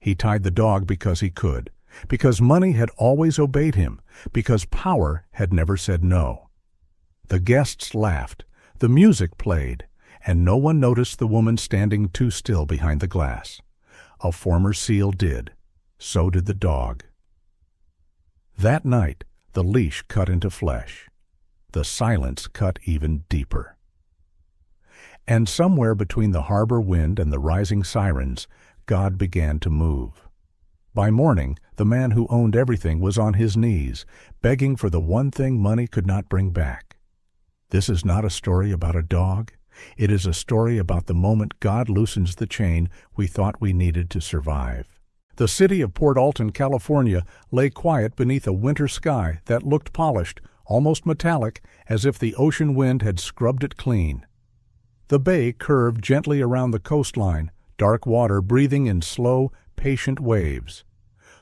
He tied the dog because he could, because money had always obeyed him, because power had never said no. The guests laughed, the music played, and no one noticed the woman standing too still behind the glass. A former seal did. So did the dog. That night, the leash cut into flesh. The silence cut even deeper. And somewhere between the harbor wind and the rising sirens, God began to move. By morning, the man who owned everything was on his knees, begging for the one thing money could not bring back. This is not a story about a dog. It is a story about the moment God loosens the chain we thought we needed to survive. The city of Port Alton, California, lay quiet beneath a winter sky that looked polished, almost metallic, as if the ocean wind had scrubbed it clean. The bay curved gently around the coastline, dark water breathing in slow, patient waves.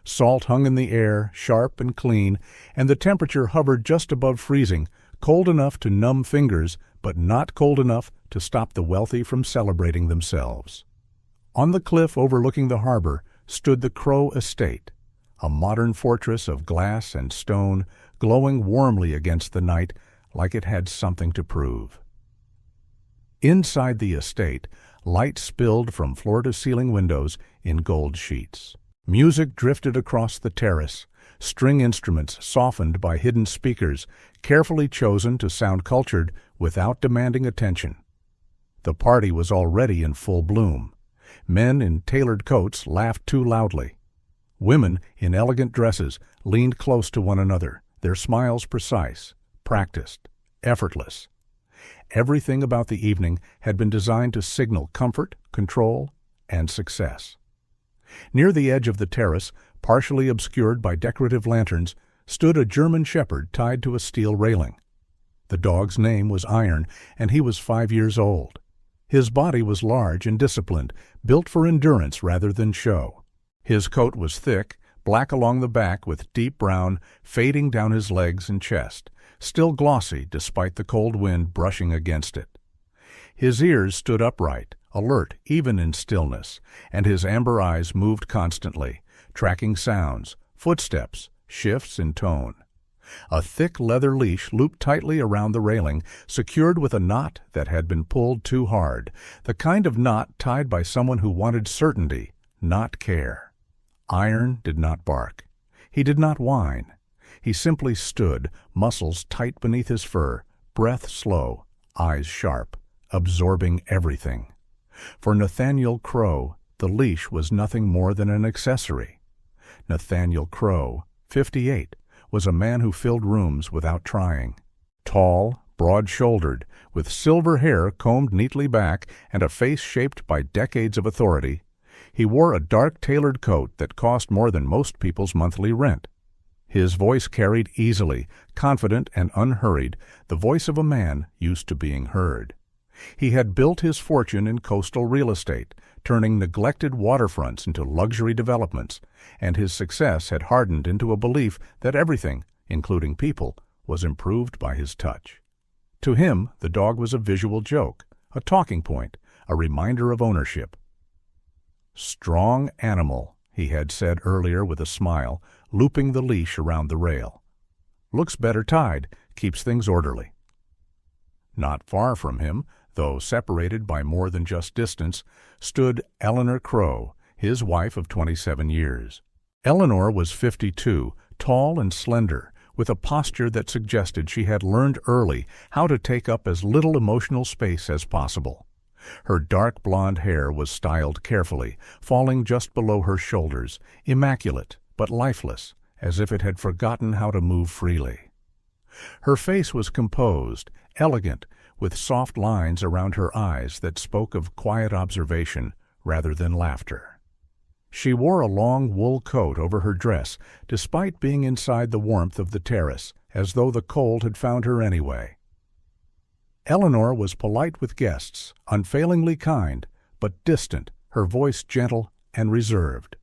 Salt hung in the air, sharp and clean, and the temperature hovered just above freezing, cold enough to numb fingers, but not cold enough to stop the wealthy from celebrating themselves. On the cliff overlooking the harbor stood the Crow Estate, a modern fortress of glass and stone glowing warmly against the night like it had something to prove. Inside the estate, light spilled from floor-to-ceiling windows in gold sheets. Music drifted across the terrace, string instruments softened by hidden speakers, carefully chosen to sound cultured without demanding attention. The party was already in full bloom. Men in tailored coats laughed too loudly. Women in elegant dresses leaned close to one another, their smiles precise, practiced, effortless. Everything about the evening had been designed to signal comfort, control, and success. Near the edge of the terrace, partially obscured by decorative lanterns, stood a German shepherd tied to a steel railing. The dog's name was Iron, and he was 5 years old. His body was large and disciplined, built for endurance rather than show. His coat was thick, black along the back with deep brown fading down his legs and chest, still glossy despite the cold wind brushing against it. His ears stood upright, alert even in stillness, and his amber eyes moved constantly, tracking sounds, footsteps, shifts in tone. A thick leather leash looped tightly around the railing, secured with a knot that had been pulled too hard, the kind of knot tied by someone who wanted certainty, not care. Iron did not bark. He did not whine. He simply stood, muscles tight beneath his fur, breath slow, eyes sharp, absorbing everything. For Nathaniel Crow, the leash was nothing more than an accessory. Nathaniel Crow, 58, was a man who filled rooms without trying. Tall, broad-shouldered, with silver hair combed neatly back and a face shaped by decades of authority, he wore a dark tailored coat that cost more than most people's monthly rent. His voice carried easily, confident and unhurried, the voice of a man used to being heard. He had built his fortune in coastal real estate, turning neglected waterfronts into luxury developments, and his success had hardened into a belief that everything, including people, was improved by his touch. To him, the dog was a visual joke, a talking point, a reminder of ownership. "Strong animal," he had said earlier with a smile, looping the leash around the rail. "Looks better tied, keeps things orderly." Not far from him, though separated by more than just distance, stood Eleanor Crow, his wife of 27 years. Eleanor was 52, tall and slender, with a posture that suggested she had learned early how to take up as little emotional space as possible. Her dark blonde hair was styled carefully, falling just below her shoulders, immaculate but lifeless, as if it had forgotten how to move freely. Her face was composed, elegant, with soft lines around her eyes that spoke of quiet observation rather than laughter. She wore a long wool coat over her dress, despite being inside the warmth of the terrace, as though the cold had found her anyway. Eleanor was polite with guests, unfailingly kind, but distant, her voice gentle and reserved.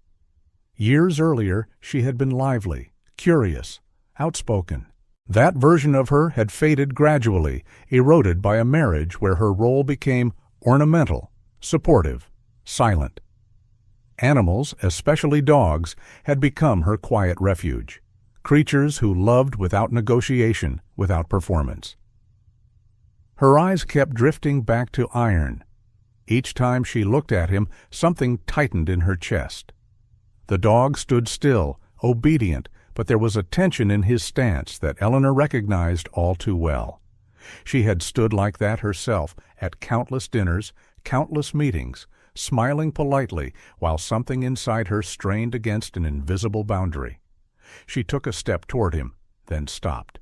Years earlier, she had been lively, curious, outspoken. That version of her had faded gradually, eroded by a marriage where her role became ornamental, supportive, silent. Animals, especially dogs, had become her quiet refuge. Creatures who loved without negotiation, without performance. Her eyes kept drifting back to Iron. Each time she looked at him, something tightened in her chest. The dog stood still, obedient, but there was a tension in his stance that Eleanor recognized all too well. She had stood like that herself at countless dinners, countless meetings, smiling politely while something inside her strained against an invisible boundary. She took a step toward him, then stopped.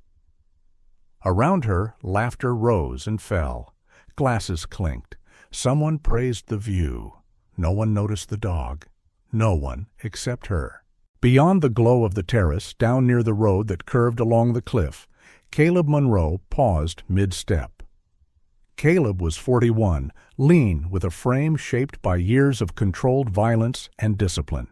Around her, laughter rose and fell. Glasses clinked. Someone praised the view. No one noticed the dog. No one except her. Beyond the glow of the terrace, down near the road that curved along the cliff, Caleb Monroe paused mid-step. Caleb was 41, lean, with a frame shaped by years of controlled violence and discipline.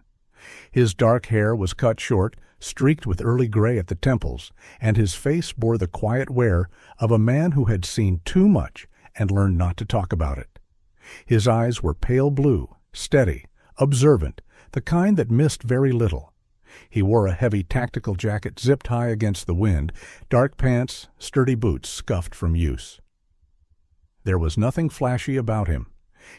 His dark hair was cut short, streaked with early gray at the temples, and his face bore the quiet wear of a man who had seen too much and learned not to talk about it. His eyes were pale blue, steady, observant, the kind that missed very little. He wore a heavy tactical jacket zipped high against the wind, dark pants, sturdy boots scuffed from use. There was nothing flashy about him.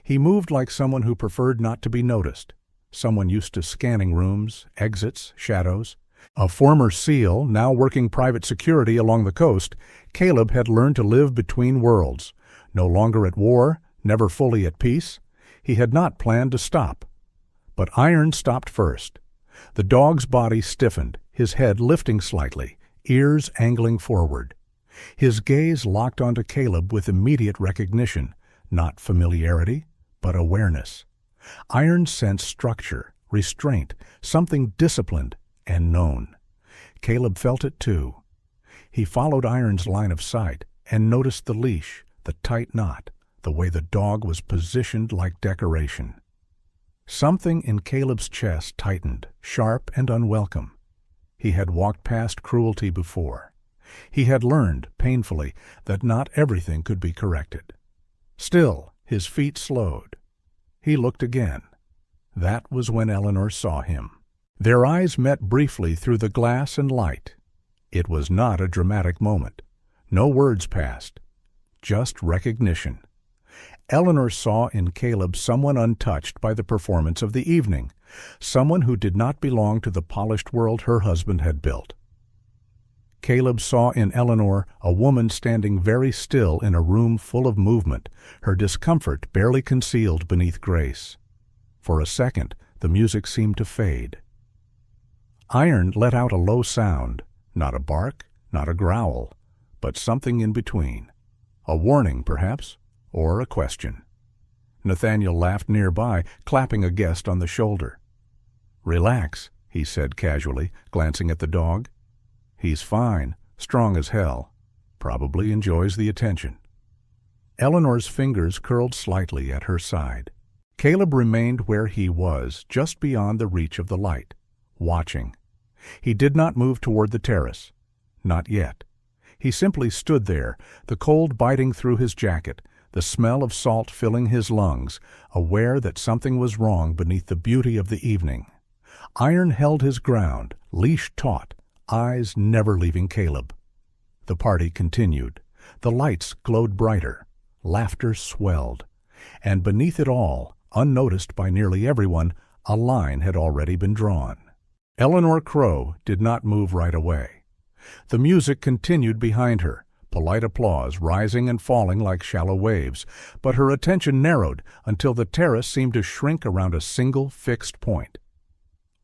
He moved like someone who preferred not to be noticed, someone used to scanning rooms, exits, shadows. A former SEAL, now working private security along the coast, Caleb had learned to live between worlds. No longer at war, never fully at peace, he had not planned to stop. But Iron stopped first. The dog's body stiffened, his head lifting slightly, ears angling forward. His gaze locked onto Caleb with immediate recognition, not familiarity, but awareness. Iron sensed structure, restraint, something disciplined and known. Caleb felt it too. He followed Iron's line of sight and noticed the leash, the tight knot, the way the dog was positioned like decoration. Something in Caleb's chest tightened, sharp and unwelcome. He had walked past cruelty before. He had learned, painfully, that not everything could be corrected. Still, his feet slowed. He looked again. That was when Eleanor saw him. Their eyes met briefly through the glass and light. It was not a dramatic moment. No words passed. Just recognition. Eleanor saw in Caleb someone untouched by the performance of the evening, someone who did not belong to the polished world her husband had built. Caleb saw in Eleanor a woman standing very still in a room full of movement, her discomfort barely concealed beneath grace. For a second, the music seemed to fade. Iron let out a low sound, not a bark, not a growl, but something in between. A warning, perhaps, or a question. Nathaniel laughed nearby, clapping a guest on the shoulder. "Relax," he said casually, glancing at the dog. "He's fine, strong as hell. Probably enjoys the attention." Eleanor's fingers curled slightly at her side. Caleb remained where he was, just beyond the reach of the light, watching. He did not move toward the terrace. Not yet. He simply stood there, the cold biting through his jacket, the smell of salt filling his lungs, aware that something was wrong beneath the beauty of the evening. Iron held his ground, leash taut, eyes never leaving Caleb. The party continued. The lights glowed brighter. Laughter swelled. And beneath it all, unnoticed by nearly everyone, a line had already been drawn. Eleanor Crowe did not move right away. The music continued behind her, polite applause rising and falling like shallow waves, but her attention narrowed until the terrace seemed to shrink around a single fixed point.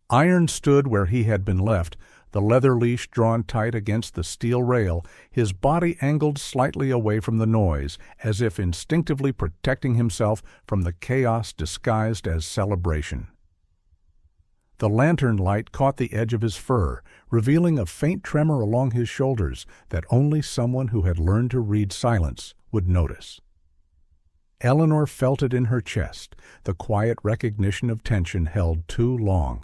Iron stood where he had been left, the leather leash drawn tight against the steel rail, his body angled slightly away from the noise, as if instinctively protecting himself from the chaos disguised as celebration. The lantern light caught the edge of his fur, revealing a faint tremor along his shoulders that only someone who had learned to read silence would notice. Eleanor felt it in her chest, the quiet recognition of tension held too long.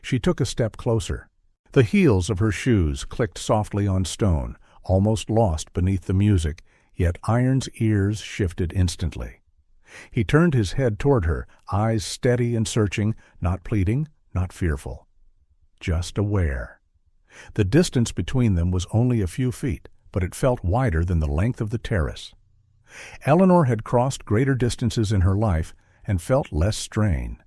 She took a step closer. The heels of her shoes clicked softly on stone, almost lost beneath the music, yet Iron's ears shifted instantly. He turned his head toward her, eyes steady and searching, not pleading, not fearful. Just aware. The distance between them was only a few feet, but it felt wider than the length of the terrace. Eleanor had crossed greater distances in her life and felt less strain.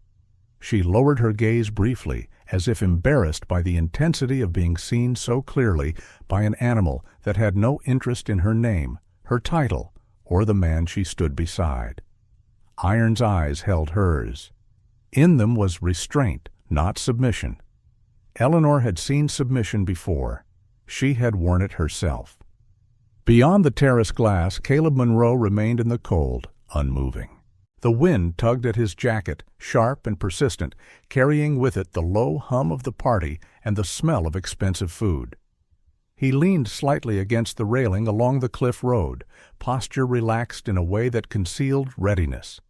She lowered her gaze briefly, as if embarrassed by the intensity of being seen so clearly by an animal that had no interest in her name, her title, or the man she stood beside. Iron's eyes held hers. In them was restraint, not submission. Eleanor had seen submission before. She had worn it herself. Beyond the terrace glass, Caleb Monroe remained in the cold, unmoving. The wind tugged at his jacket, sharp and persistent, carrying with it the low hum of the party and the smell of expensive food. He leaned slightly against the railing along the cliff road, posture relaxed in a way that concealed readiness.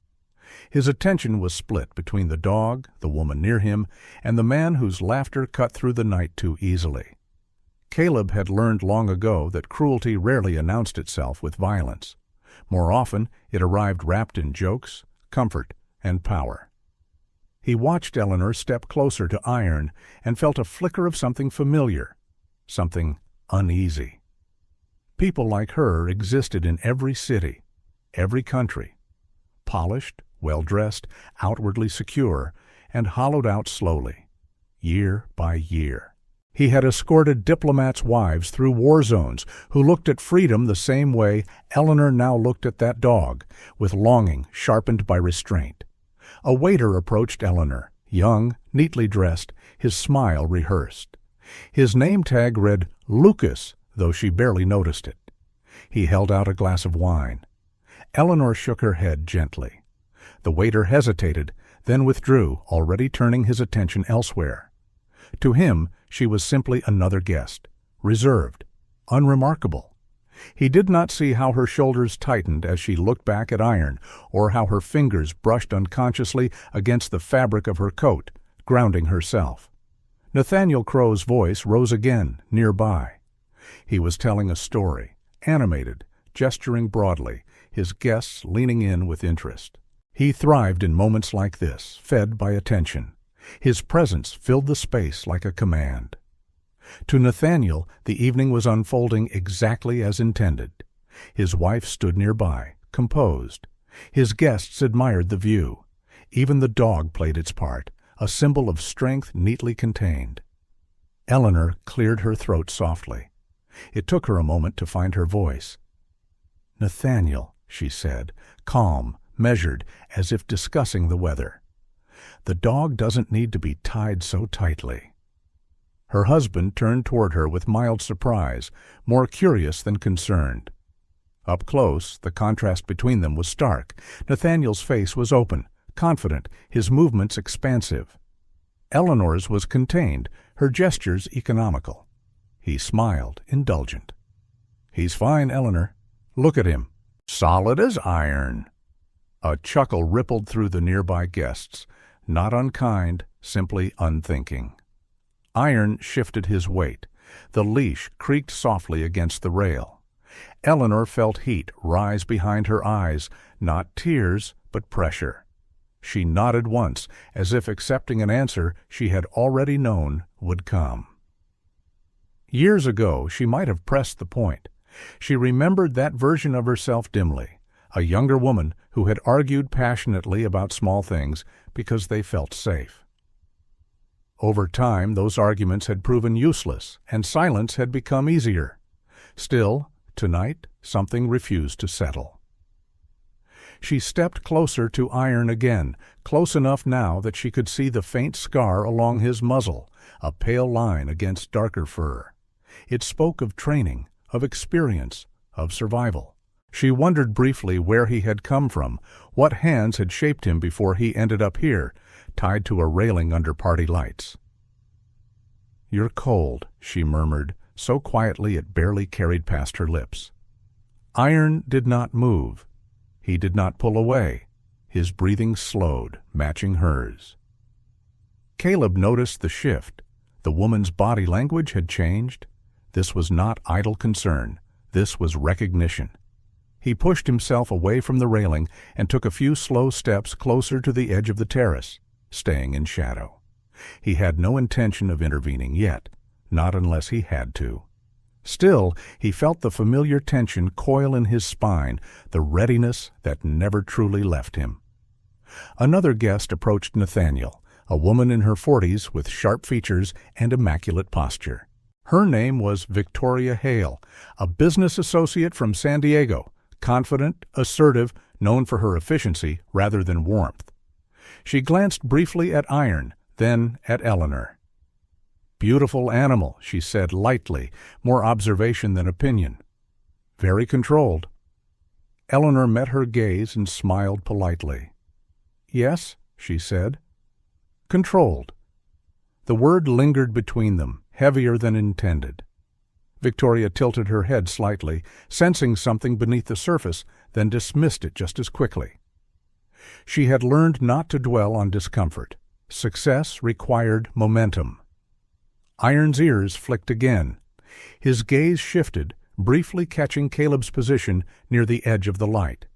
His attention was split between the dog, the woman near him, and the man whose laughter cut through the night too easily. Caleb had learned long ago that cruelty rarely announced itself with violence. More often, it arrived wrapped in jokes, comfort, and power. He watched Eleanor step closer to Iron and felt a flicker of something familiar, something uneasy. People like her existed in every city, every country. Polished, well-dressed, outwardly secure, and hollowed out slowly, year by year. He had escorted diplomats' wives through war zones who looked at freedom the same way Eleanor now looked at that dog, with longing sharpened by restraint. A waiter approached Eleanor, young, neatly dressed, his smile rehearsed. His name tag read Lucas, though she barely noticed it. He held out a glass of wine. Eleanor shook her head gently. The waiter hesitated, then withdrew, already turning his attention elsewhere. To him, she was simply another guest, reserved, unremarkable. He did not see how her shoulders tightened as she looked back at Iron, or how her fingers brushed unconsciously against the fabric of her coat, grounding herself. Nathaniel Crow's voice rose again, nearby. He was telling a story, animated, gesturing broadly, his guests leaning in with interest. He thrived in moments like this, fed by attention. His presence filled the space like a command. To Nathaniel, the evening was unfolding exactly as intended. His wife stood nearby, composed. His guests admired the view. Even the dog played its part, a symbol of strength neatly contained. Eleanor cleared her throat softly. It took her a moment to find her voice. "Nathaniel," she said, calm, measured, as if discussing the weather. "The dog doesn't need to be tied so tightly." Her husband turned toward her with mild surprise, more curious than concerned. Up close, the contrast between them was stark. Nathaniel's face was open, confident, his movements expansive. Eleanor's was contained, her gestures economical. He smiled, indulgent. "He's fine, Eleanor. Look at him. Solid as iron." A chuckle rippled through the nearby guests, not unkind, simply unthinking. Iron shifted his weight. The leash creaked softly against the rail. Eleanor felt heat rise behind her eyes, not tears, but pressure. She nodded once, as if accepting an answer she had already known would come. Years ago, she might have pressed the point. She remembered that version of herself dimly, a younger woman who had argued passionately about small things because they felt safe. Over time, those arguments had proven useless, and silence had become easier. Still, tonight, something refused to settle. She stepped closer to Iron again, close enough now that she could see the faint scar along his muzzle, a pale line against darker fur. It spoke of training, of experience, of survival. She wondered briefly where he had come from, what hands had shaped him before he ended up here, tied to a railing under party lights. "You're cold," she murmured, so quietly it barely carried past her lips. Iron did not move. He did not pull away. His breathing slowed, matching hers. Caleb noticed the shift. The woman's body language had changed. This was not idle concern. This was recognition. He pushed himself away from the railing and took a few slow steps closer to the edge of the terrace, staying in shadow. He had no intention of intervening yet, not unless he had to. Still, he felt the familiar tension coil in his spine, the readiness that never truly left him. Another guest approached Nathaniel, a woman in her 40s with sharp features and immaculate posture. Her name was Victoria Hale, a business associate from San Diego, confident, assertive, known for her efficiency rather than warmth. She glanced briefly at Iron, then at Eleanor. "Beautiful animal," she said lightly, more observation than opinion. "Very controlled." Eleanor met her gaze and smiled politely. "Yes," she said. "Controlled." The word lingered between them, heavier than intended. Victoria tilted her head slightly, sensing something beneath the surface, then dismissed it just as quickly. She had learned not to dwell on discomfort. Success required momentum. Iron's ears flicked again. His gaze shifted, briefly catching Caleb's position near the edge of the light.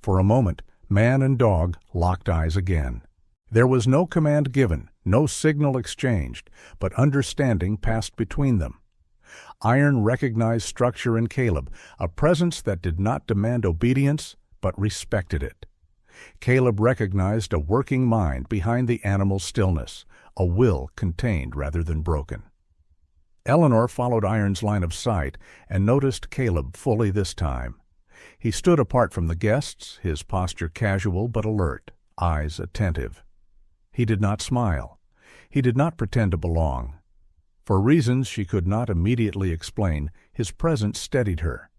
For a moment, man and dog locked eyes again. There was no command given, no signal exchanged, but understanding passed between them. Iron recognized structure in Caleb, a presence that did not demand obedience, but respected it. Caleb recognized a working mind behind the animal's stillness, a will contained rather than broken. Eleanor followed Iron's line of sight and noticed Caleb fully this time. He stood apart from the guests, his posture casual but alert, eyes attentive. He did not smile. He did not pretend to belong. For reasons she could not immediately explain, his presence steadied her.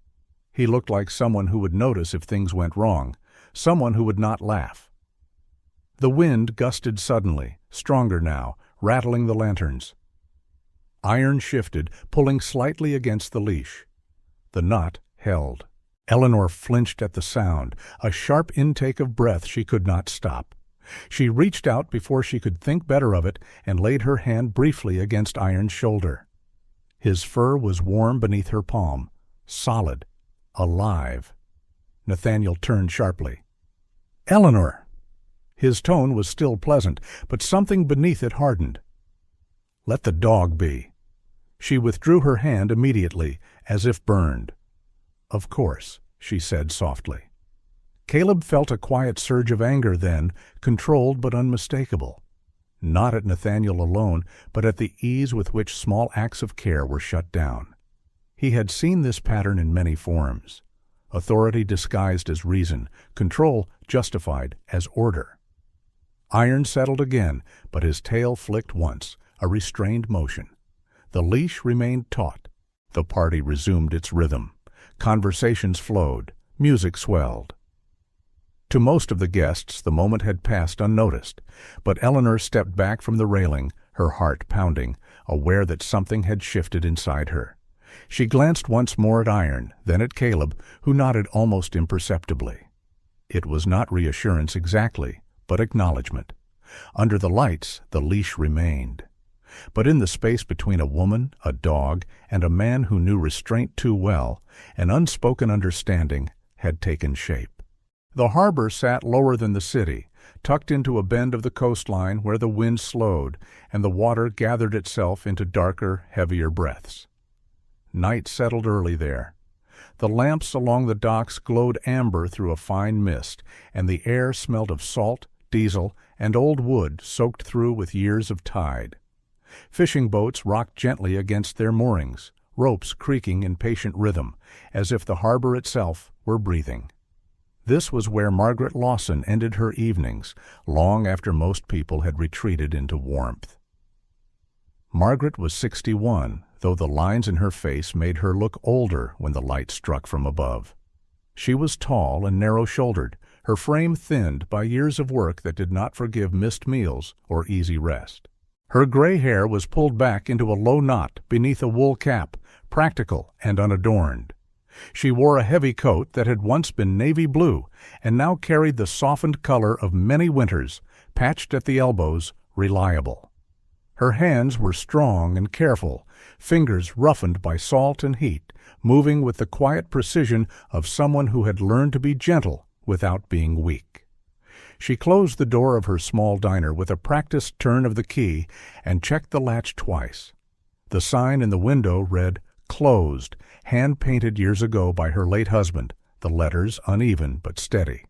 He looked like someone who would notice if things went wrong, someone who would not laugh. The wind gusted suddenly, stronger now, rattling the lanterns. Iron shifted, pulling slightly against the leash. The knot held. Eleanor flinched at the sound, a sharp intake of breath she could not stop. She reached out before she could think better of it and laid her hand briefly against Iron's shoulder. His fur was warm beneath her palm, solid, alive. Nathaniel turned sharply. "Eleanor!" His tone was still pleasant, but something beneath it hardened. "Let the dog be." She withdrew her hand immediately, as if burned. "Of course," she said softly. Caleb felt a quiet surge of anger then, controlled but unmistakable. Not at Nathaniel alone, but at the ease with which small acts of care were shut down. He had seen this pattern in many forms. Authority disguised as reason, control justified as order. Iron settled again, but his tail flicked once, a restrained motion. The leash remained taut. The party resumed its rhythm. Conversations flowed. Music swelled. To most of the guests, the moment had passed unnoticed, but Eleanor stepped back from the railing, her heart pounding, aware that something had shifted inside her. She glanced once more at Iron, then at Caleb, who nodded almost imperceptibly. It was not reassurance exactly, but acknowledgement. Under the lights, the leash remained. But in the space between a woman, a dog, and a man who knew restraint too well, an unspoken understanding had taken shape. The harbor sat lower than the city, tucked into a bend of the coastline where the wind slowed and the water gathered itself into darker, heavier breaths. Night settled early there. The lamps along the docks glowed amber through a fine mist, and the air smelled of salt, diesel, and old wood soaked through with years of tide. Fishing boats rocked gently against their moorings, ropes creaking in patient rhythm, as if the harbor itself were breathing. This was where Margaret Lawson ended her evenings, long after most people had retreated into warmth. Margaret was 61, though the lines in her face made her look older when the light struck from above. She was tall and narrow-shouldered, her frame thinned by years of work that did not forgive missed meals or easy rest. Her gray hair was pulled back into a low knot beneath a wool cap, practical and unadorned. She wore a heavy coat that had once been navy blue and now carried the softened color of many winters, patched at the elbows, reliable. Her hands were strong and careful, fingers roughened by salt and heat, moving with the quiet precision of someone who had learned to be gentle without being weak. She closed the door of her small diner with a practiced turn of the key and checked the latch twice. The sign in the window read, "Closed," hand-painted years ago by her late husband, the letters uneven but steady.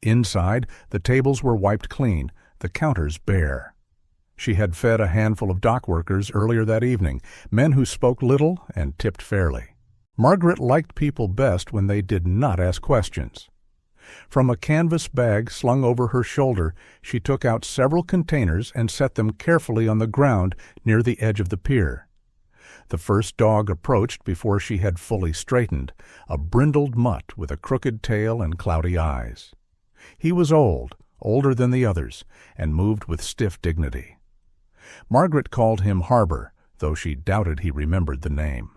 Inside, the tables were wiped clean, the counters bare. She had fed a handful of dock workers earlier that evening, men who spoke little and tipped fairly. Margaret liked people best when they did not ask questions. From a canvas bag slung over her shoulder, she took out several containers and set them carefully on the ground near the edge of the pier. The first dog approached before she had fully straightened, a brindled mutt with a crooked tail and cloudy eyes. He was old, older than the others, and moved with stiff dignity. Margaret called him Harbor, though she doubted he remembered the name.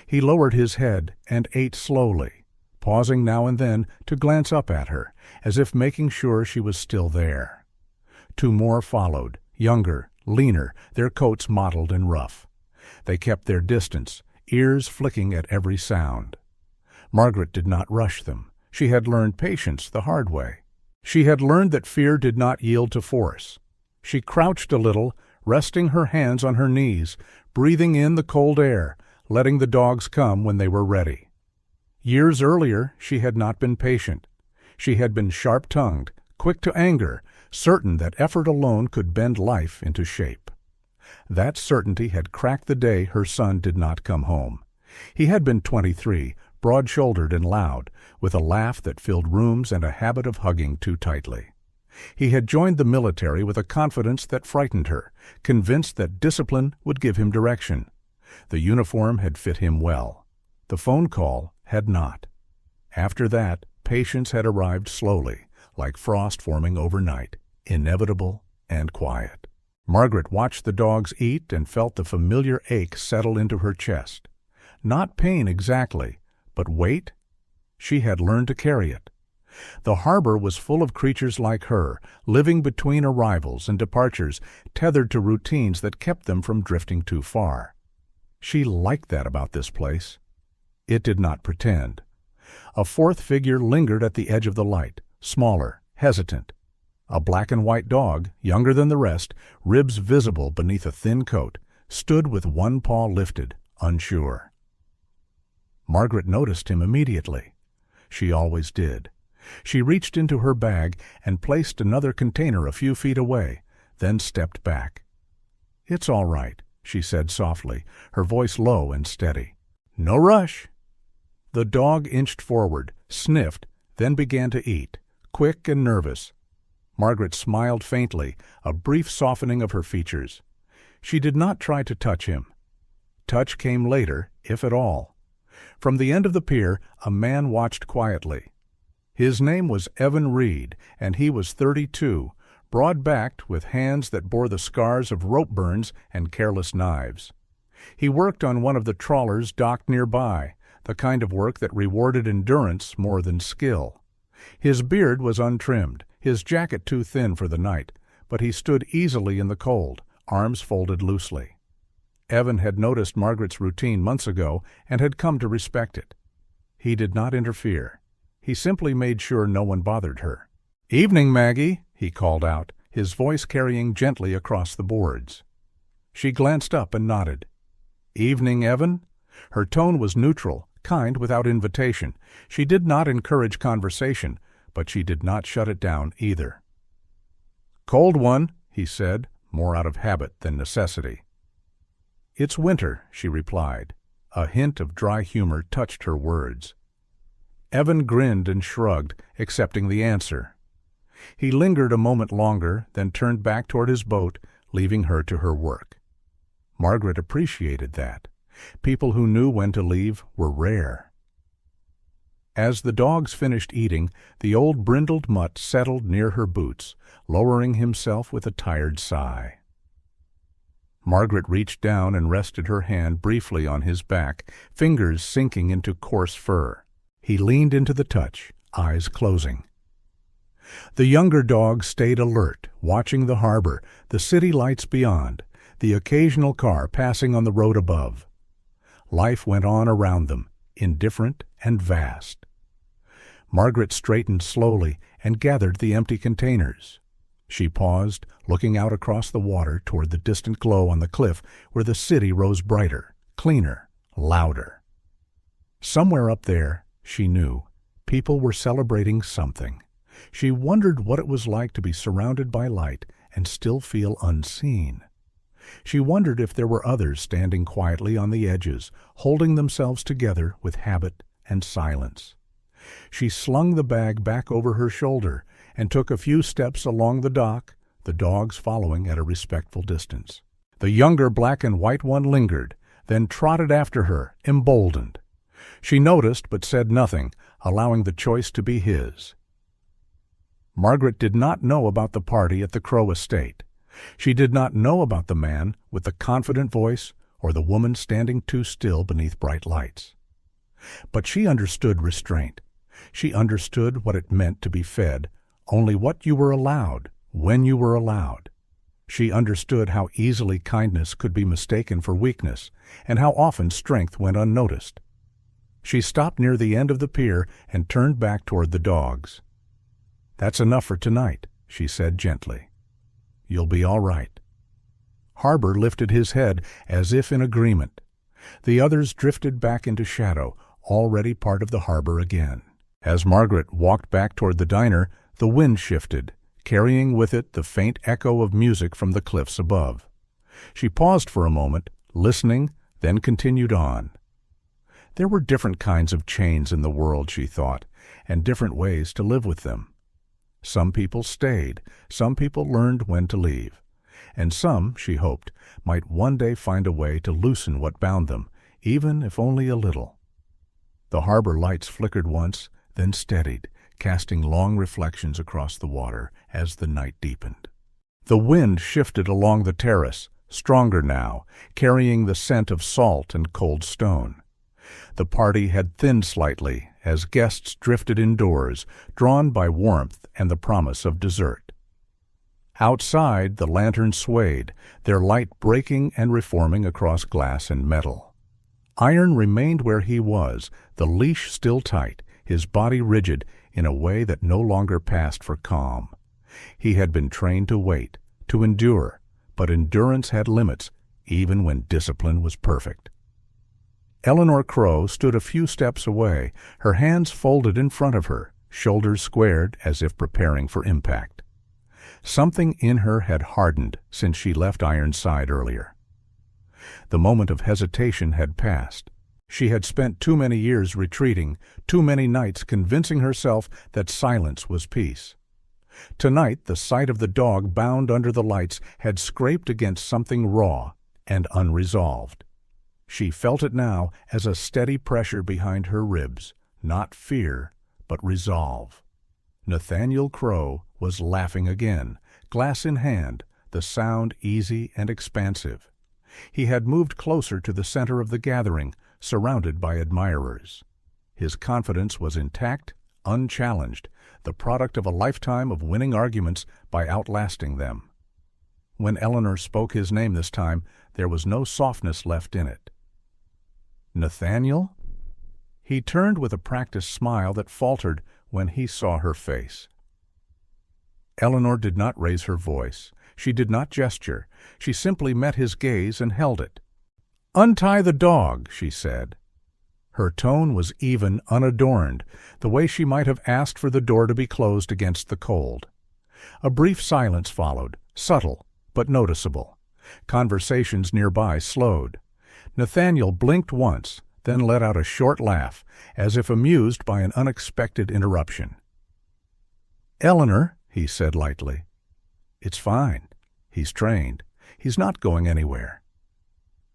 He lowered his head and ate slowly, pausing now and then to glance up at her, as if making sure she was still there. Two more followed, younger, leaner, their coats mottled and rough. They kept their distance, ears flicking at every sound. Margaret did not rush them. She had learned patience the hard way. She had learned that fear did not yield to force. She crouched a little, resting her hands on her knees, breathing in the cold air, letting the dogs come when they were ready. Years earlier, she had not been patient. She had been sharp-tongued, quick to anger, certain that effort alone could bend life into shape. That certainty had cracked the day her son did not come home. He had been 23, broad-shouldered and loud, with a laugh that filled rooms and a habit of hugging too tightly. He had joined the military with a confidence that frightened her, convinced that discipline would give him direction. The uniform had fit him well. The phone call had not. After that, patience had arrived slowly, like frost forming overnight, inevitable and quiet. Margaret watched the dogs eat and felt the familiar ache settle into her chest. Not pain exactly, but weight? She had learned to carry it. The harbor was full of creatures like her, living between arrivals and departures, tethered to routines that kept them from drifting too far. She liked that about this place. It did not pretend. A fourth figure lingered at the edge of the light, smaller, hesitant. A black and white dog, younger than the rest, ribs visible beneath a thin coat, stood with one paw lifted, unsure. Margaret noticed him immediately. She always did. She reached into her bag and placed another container a few feet away, then stepped back. "It's all right," she said softly, her voice low and steady. "No rush." The dog inched forward, sniffed, then began to eat, quick and nervous. Margaret smiled faintly, a brief softening of her features. She did not try to touch him. Touch came later, if at all. From the end of the pier, a man watched quietly. His name was Evan Reed, and he was 32, broad-backed with hands that bore the scars of rope burns and careless knives. He worked on one of the trawlers docked nearby, the kind of work that rewarded endurance more than skill. His beard was untrimmed, his jacket too thin for the night, but he stood easily in the cold, arms folded loosely. Evan had noticed Margaret's routine months ago and had come to respect it. He did not interfere. He simply made sure no one bothered her. "Evening, Maggie," he called out, his voice carrying gently across the boards. She glanced up and nodded. "Evening, Evan?" Her tone was neutral, kind without invitation. She did not encourage conversation, but she did not shut it down either. "Cold one," he said, more out of habit than necessity. "It's winter," she replied. A hint of dry humor touched her words. Evan grinned and shrugged, accepting the answer. He lingered a moment longer, then turned back toward his boat, leaving her to her work. Margaret appreciated that. People who knew when to leave were rare. As the dogs finished eating, the old brindled mutt settled near her boots, lowering himself with a tired sigh. Margaret reached down and rested her hand briefly on his back, fingers sinking into coarse fur. He leaned into the touch, eyes closing. The younger dog stayed alert, watching the harbor, the city lights beyond, the occasional car passing on the road above. Life went on around them, indifferent and vast. Margaret straightened slowly and gathered the empty containers. She paused, looking out across the water toward the distant glow on the cliff where the city rose brighter, cleaner, louder. Somewhere up there, she knew, people were celebrating something. She wondered what it was like to be surrounded by light and still feel unseen. She wondered if there were others standing quietly on the edges, holding themselves together with habit and silence. She slung the bag back over her shoulder and took a few steps along the dock, the dogs following at a respectful distance. The younger black and white one lingered, then trotted after her, emboldened. She noticed but said nothing, allowing the choice to be his. Margaret did not know about the party at the Crow estate. She did not know about the man with the confident voice or the woman standing too still beneath bright lights. But she understood restraint. She understood what it meant to be fed, only what you were allowed, when you were allowed. She understood how easily kindness could be mistaken for weakness, and how often strength went unnoticed. She stopped near the end of the pier and turned back toward the dogs. "That's enough for tonight," she said gently. "You'll be all right." Harbor lifted his head as if in agreement. The others drifted back into shadow, already part of the harbor again. As Margaret walked back toward the diner, the wind shifted, carrying with it the faint echo of music from the cliffs above. She paused for a moment, listening, then continued on. There were different kinds of chains in the world, she thought, and different ways to live with them. Some people stayed, some people learned when to leave, and some, she hoped, might one day find a way to loosen what bound them, even if only a little. The harbor lights flickered once, then steadied, casting long reflections across the water as the night deepened. The wind shifted along the terrace, stronger now, carrying the scent of salt and cold stone. The party had thinned slightly as guests drifted indoors, drawn by warmth and the promise of dessert. Outside, the lanterns swayed, their light breaking and reforming across glass and metal. Iron remained where he was, the leash still tight, his body rigid in a way that no longer passed for calm. He had been trained to wait, to endure, but endurance had limits, even when discipline was perfect. Eleanor Crow stood a few steps away, her hands folded in front of her, shoulders squared as if preparing for impact. Something in her had hardened since she left Iron's side earlier. The moment of hesitation had passed. She had spent too many years retreating, too many nights convincing herself that silence was peace. Tonight, the sight of the dog bound under the lights had scraped against something raw and unresolved. She felt it now as a steady pressure behind her ribs, not fear, but resolve. Nathaniel Crow was laughing again, glass in hand, the sound easy and expansive. He had moved closer to the center of the gathering, surrounded by admirers. His confidence was intact, unchallenged, the product of a lifetime of winning arguments by outlasting them. When Eleanor spoke his name this time, there was no softness left in it. "Nathaniel?" He turned with a practiced smile that faltered when he saw her face. Eleanor did not raise her voice. She did not gesture. She simply met his gaze and held it. "Untie the dog," she said. Her tone was even, unadorned, the way she might have asked for the door to be closed against the cold. A brief silence followed, subtle but noticeable. Conversations nearby slowed. Nathaniel blinked once, then let out a short laugh, as if amused by an unexpected interruption. "Eleanor," he said lightly. "It's fine. He's trained. He's not going anywhere."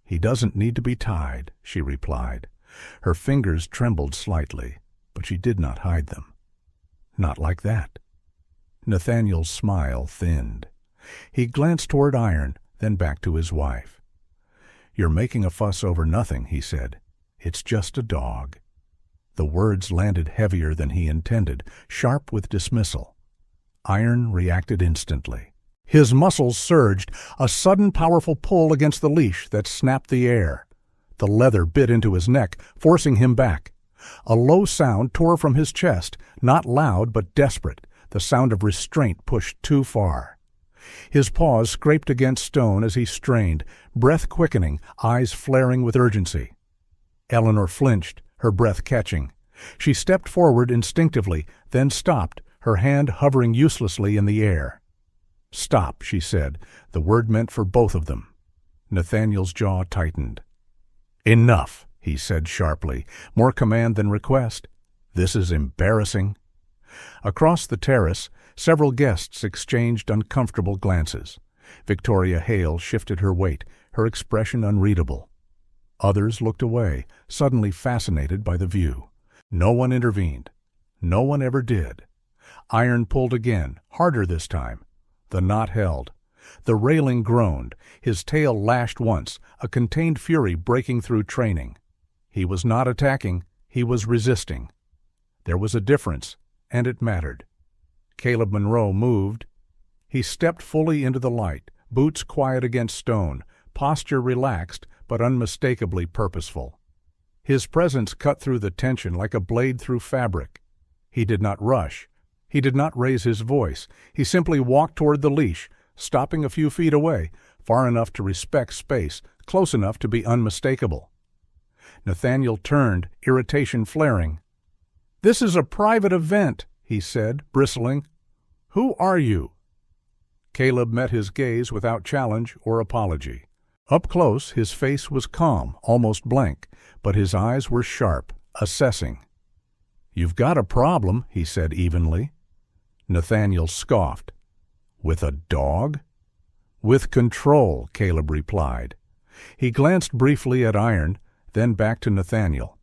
"He doesn't need to be tied," she replied. Her fingers trembled slightly, but she did not hide them. "Not like that." Nathaniel's smile thinned. He glanced toward Iron, then back to his wife. "You're making a fuss over nothing," he said. "It's just a dog." The words landed heavier than he intended, sharp with dismissal. Iron reacted instantly. His muscles surged, a sudden powerful pull against the leash that snapped the air. The leather bit into his neck, forcing him back. A low sound tore from his chest, not loud but desperate, the sound of restraint pushed too far. His paws scraped against stone as he strained, breath quickening, eyes flaring with urgency. Eleanor flinched, her breath catching. She stepped forward instinctively, then stopped, her hand hovering uselessly in the air. "Stop," she said. The word meant for both of them. Nathaniel's jaw tightened. "Enough," he said sharply, more command than request. "This is embarrassing." Across the terrace, several guests exchanged uncomfortable glances. Victoria Hale shifted her weight, her expression unreadable. Others looked away, suddenly fascinated by the view. No one intervened. No one ever did. Iron pulled again, harder this time. The knot held. The railing groaned. His tail lashed once, a contained fury breaking through training. He was not attacking, he was resisting. There was a difference, and it mattered. Caleb Monroe moved. He stepped fully into the light, boots quiet against stone, posture relaxed but unmistakably purposeful. His presence cut through the tension like a blade through fabric. He did not rush. He did not raise his voice. He simply walked toward the leash, stopping a few feet away, far enough to respect space, close enough to be unmistakable. Nathaniel turned, irritation flaring. "This is a private event," he said, bristling. "Who are you?" Caleb met his gaze without challenge or apology. Up close, his face was calm, almost blank, but his eyes were sharp, assessing. "You've got a problem," he said evenly. Nathaniel scoffed. "With a dog?" "With control," Caleb replied. He glanced briefly at Iron, then back to Nathaniel.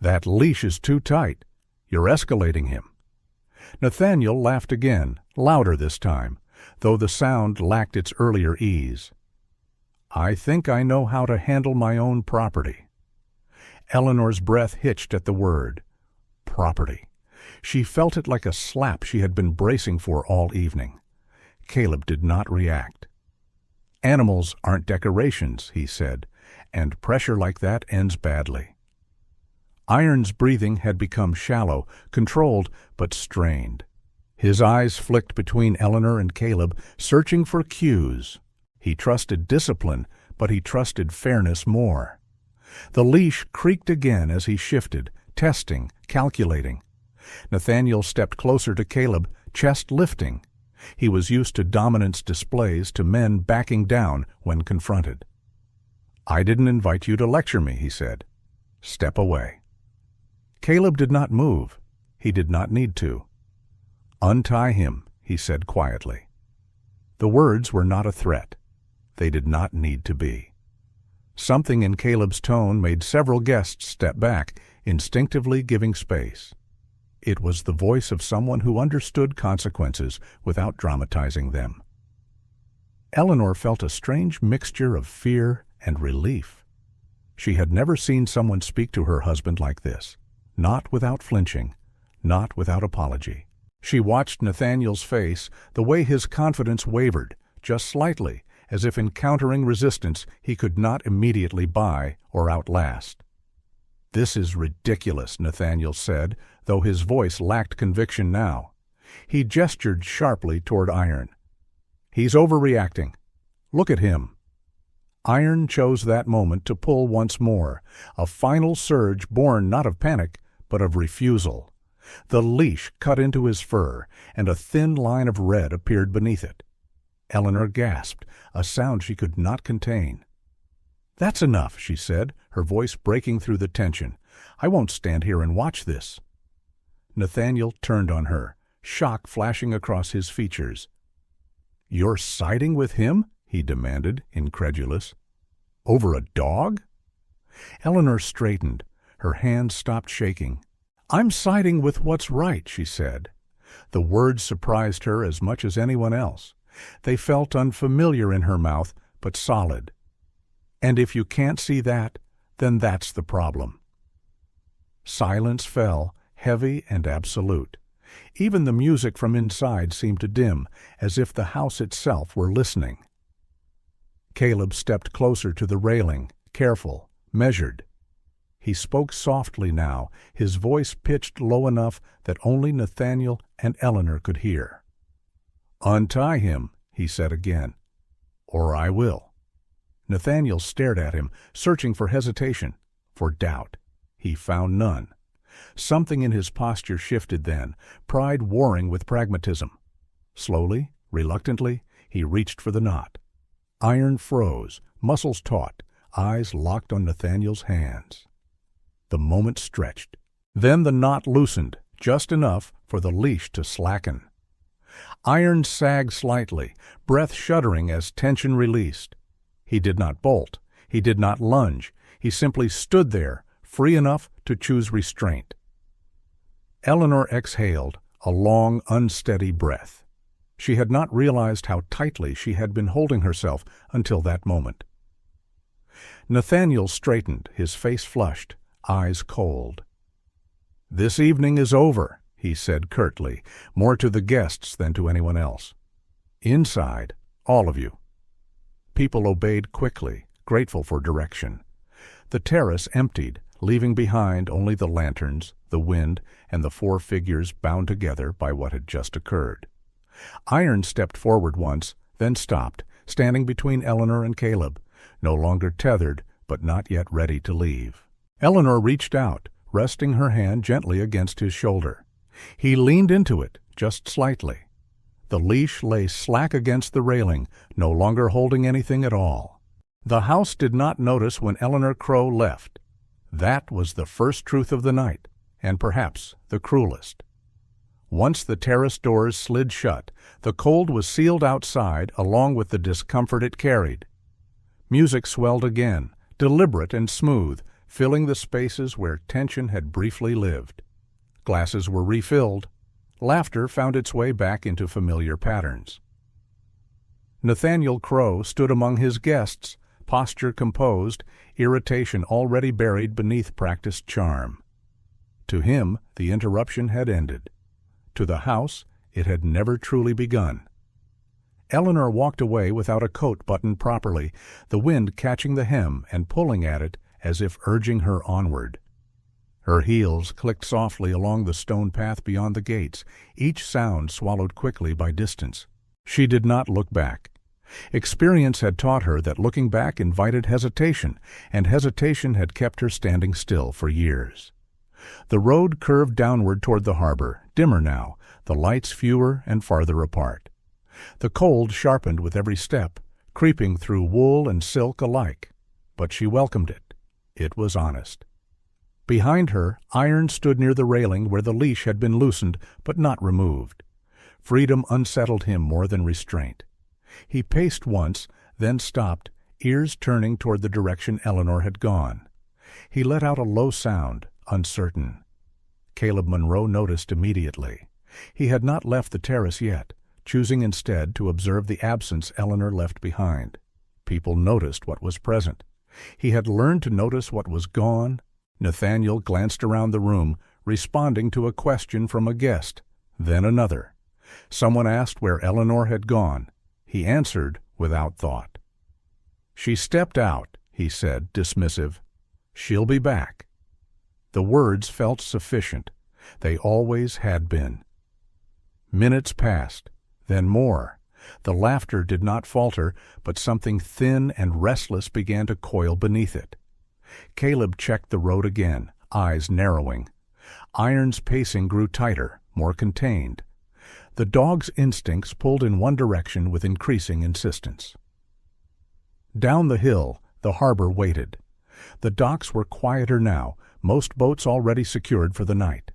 "That leash is too tight. You're escalating him." Nathaniel laughed again, louder this time, though the sound lacked its earlier ease. "I think I know how to handle my own property." Eleanor's breath hitched at the word. Property. She felt it like a slap she had been bracing for all evening. Caleb did not react. "Animals aren't decorations," he said, "and pressure like that ends badly." Iron's breathing had become shallow, controlled, but strained. His eyes flicked between Eleanor and Caleb, searching for cues. He trusted discipline, but he trusted fairness more. The leash creaked again as he shifted, testing, calculating. Nathaniel stepped closer to Caleb, chest lifting. He was used to dominance displays, to men backing down when confronted. "I didn't invite you to lecture me," he said. "Step away." Caleb did not move. He did not need to. "Untie him," he said quietly. The words were not a threat. They did not need to be. Something in Caleb's tone made several guests step back, instinctively giving space. It was the voice of someone who understood consequences without dramatizing them. Eleanor felt a strange mixture of fear and relief. She had never seen someone speak to her husband like this, not without flinching, not without apology. She watched Nathaniel's face, the way his confidence wavered, just slightly, as if encountering resistance he could not immediately buy or outlast. "This is ridiculous," Nathaniel said, though his voice lacked conviction now. He gestured sharply toward Iron. "He's overreacting. Look at him." Iron chose that moment to pull once more, a final surge born not of panic, but of refusal. The leash cut into his fur, and a thin line of red appeared beneath it. Eleanor gasped, a sound she could not contain. "That's enough," she said, her voice breaking through the tension. "I won't stand here and watch this." Nathaniel turned on her, shock flashing across his features. "You're siding with him?" he demanded, incredulous. "Over a dog?" Eleanor straightened. Her hands stopped shaking. "I'm siding with what's right," she said. The words surprised her as much as anyone else. They felt unfamiliar in her mouth, but solid. "And if you can't see that, then that's the problem." Silence fell, heavy and absolute. Even the music from inside seemed to dim, as if the house itself were listening. Caleb stepped closer to the railing, careful, measured. He spoke softly now, his voice pitched low enough that only Nathaniel and Eleanor could hear. "Untie him," he said again, "or I will." Nathaniel stared at him, searching for hesitation, for doubt. He found none. Something in his posture shifted then, pride warring with pragmatism. Slowly, reluctantly, he reached for the knot. Iron froze, muscles taut, eyes locked on Nathaniel's hands. The moment stretched. Then the knot loosened, just enough for the leash to slacken. Iron sagged slightly, breath shuddering as tension released. He did not bolt. He did not lunge. He simply stood there, free enough to choose restraint. Eleanor exhaled, a long, unsteady breath. She had not realized how tightly she had been holding herself until that moment. Nathaniel straightened, his face flushed, eyes cold. "This evening is over," he said curtly, more to the guests than to anyone else. "Inside, all of you." People obeyed quickly, grateful for direction. The terrace emptied, leaving behind only the lanterns, the wind, and the four figures bound together by what had just occurred. Iron stepped forward once, then stopped, standing between Eleanor and Caleb, no longer tethered, but not yet ready to leave. Eleanor reached out, resting her hand gently against his shoulder. He leaned into it, just slightly. The leash lay slack against the railing, no longer holding anything at all. The house did not notice when Eleanor Crow left. That was the first truth of the night, and perhaps the cruelest. Once the terrace doors slid shut, the cold was sealed outside along with the discomfort it carried. Music swelled again, deliberate and smooth, filling the spaces where tension had briefly lived. Glasses were refilled. Laughter found its way back into familiar patterns. Nathaniel Crow stood among his guests, posture composed, irritation already buried beneath practiced charm. To him, the interruption had ended. To the house, it had never truly begun. Eleanor walked away without a coat buttoned properly, the wind catching the hem and pulling at it as if urging her onward. Her heels clicked softly along the stone path beyond the gates, each sound swallowed quickly by distance. She did not look back. Experience had taught her that looking back invited hesitation, and hesitation had kept her standing still for years. The road curved downward toward the harbor, dimmer now, the lights fewer and farther apart. The cold sharpened with every step, creeping through wool and silk alike. But she welcomed it. It was honest. Behind her, Iron stood near the railing where the leash had been loosened but not removed. Freedom unsettled him more than restraint. He paced once, then stopped, ears turning toward the direction Eleanor had gone. He let out a low sound, uncertain. Caleb Monroe noticed immediately. He had not left the terrace yet, choosing instead to observe the absence Eleanor left behind. People noticed what was present. He had learned to notice what was gone. Nathaniel glanced around the room, responding to a question from a guest, then another. Someone asked where Eleanor had gone. He answered without thought. "She stepped out," he said, dismissive. "She'll be back." The words felt sufficient. They always had been. Minutes passed, then more. The laughter did not falter, but something thin and restless began to coil beneath it. Caleb checked the road again, eyes narrowing. Iron's pacing grew tighter, more contained. The dog's instincts pulled in one direction with increasing insistence. Down the hill, the harbor waited. The docks were quieter now, most boats already secured for the night.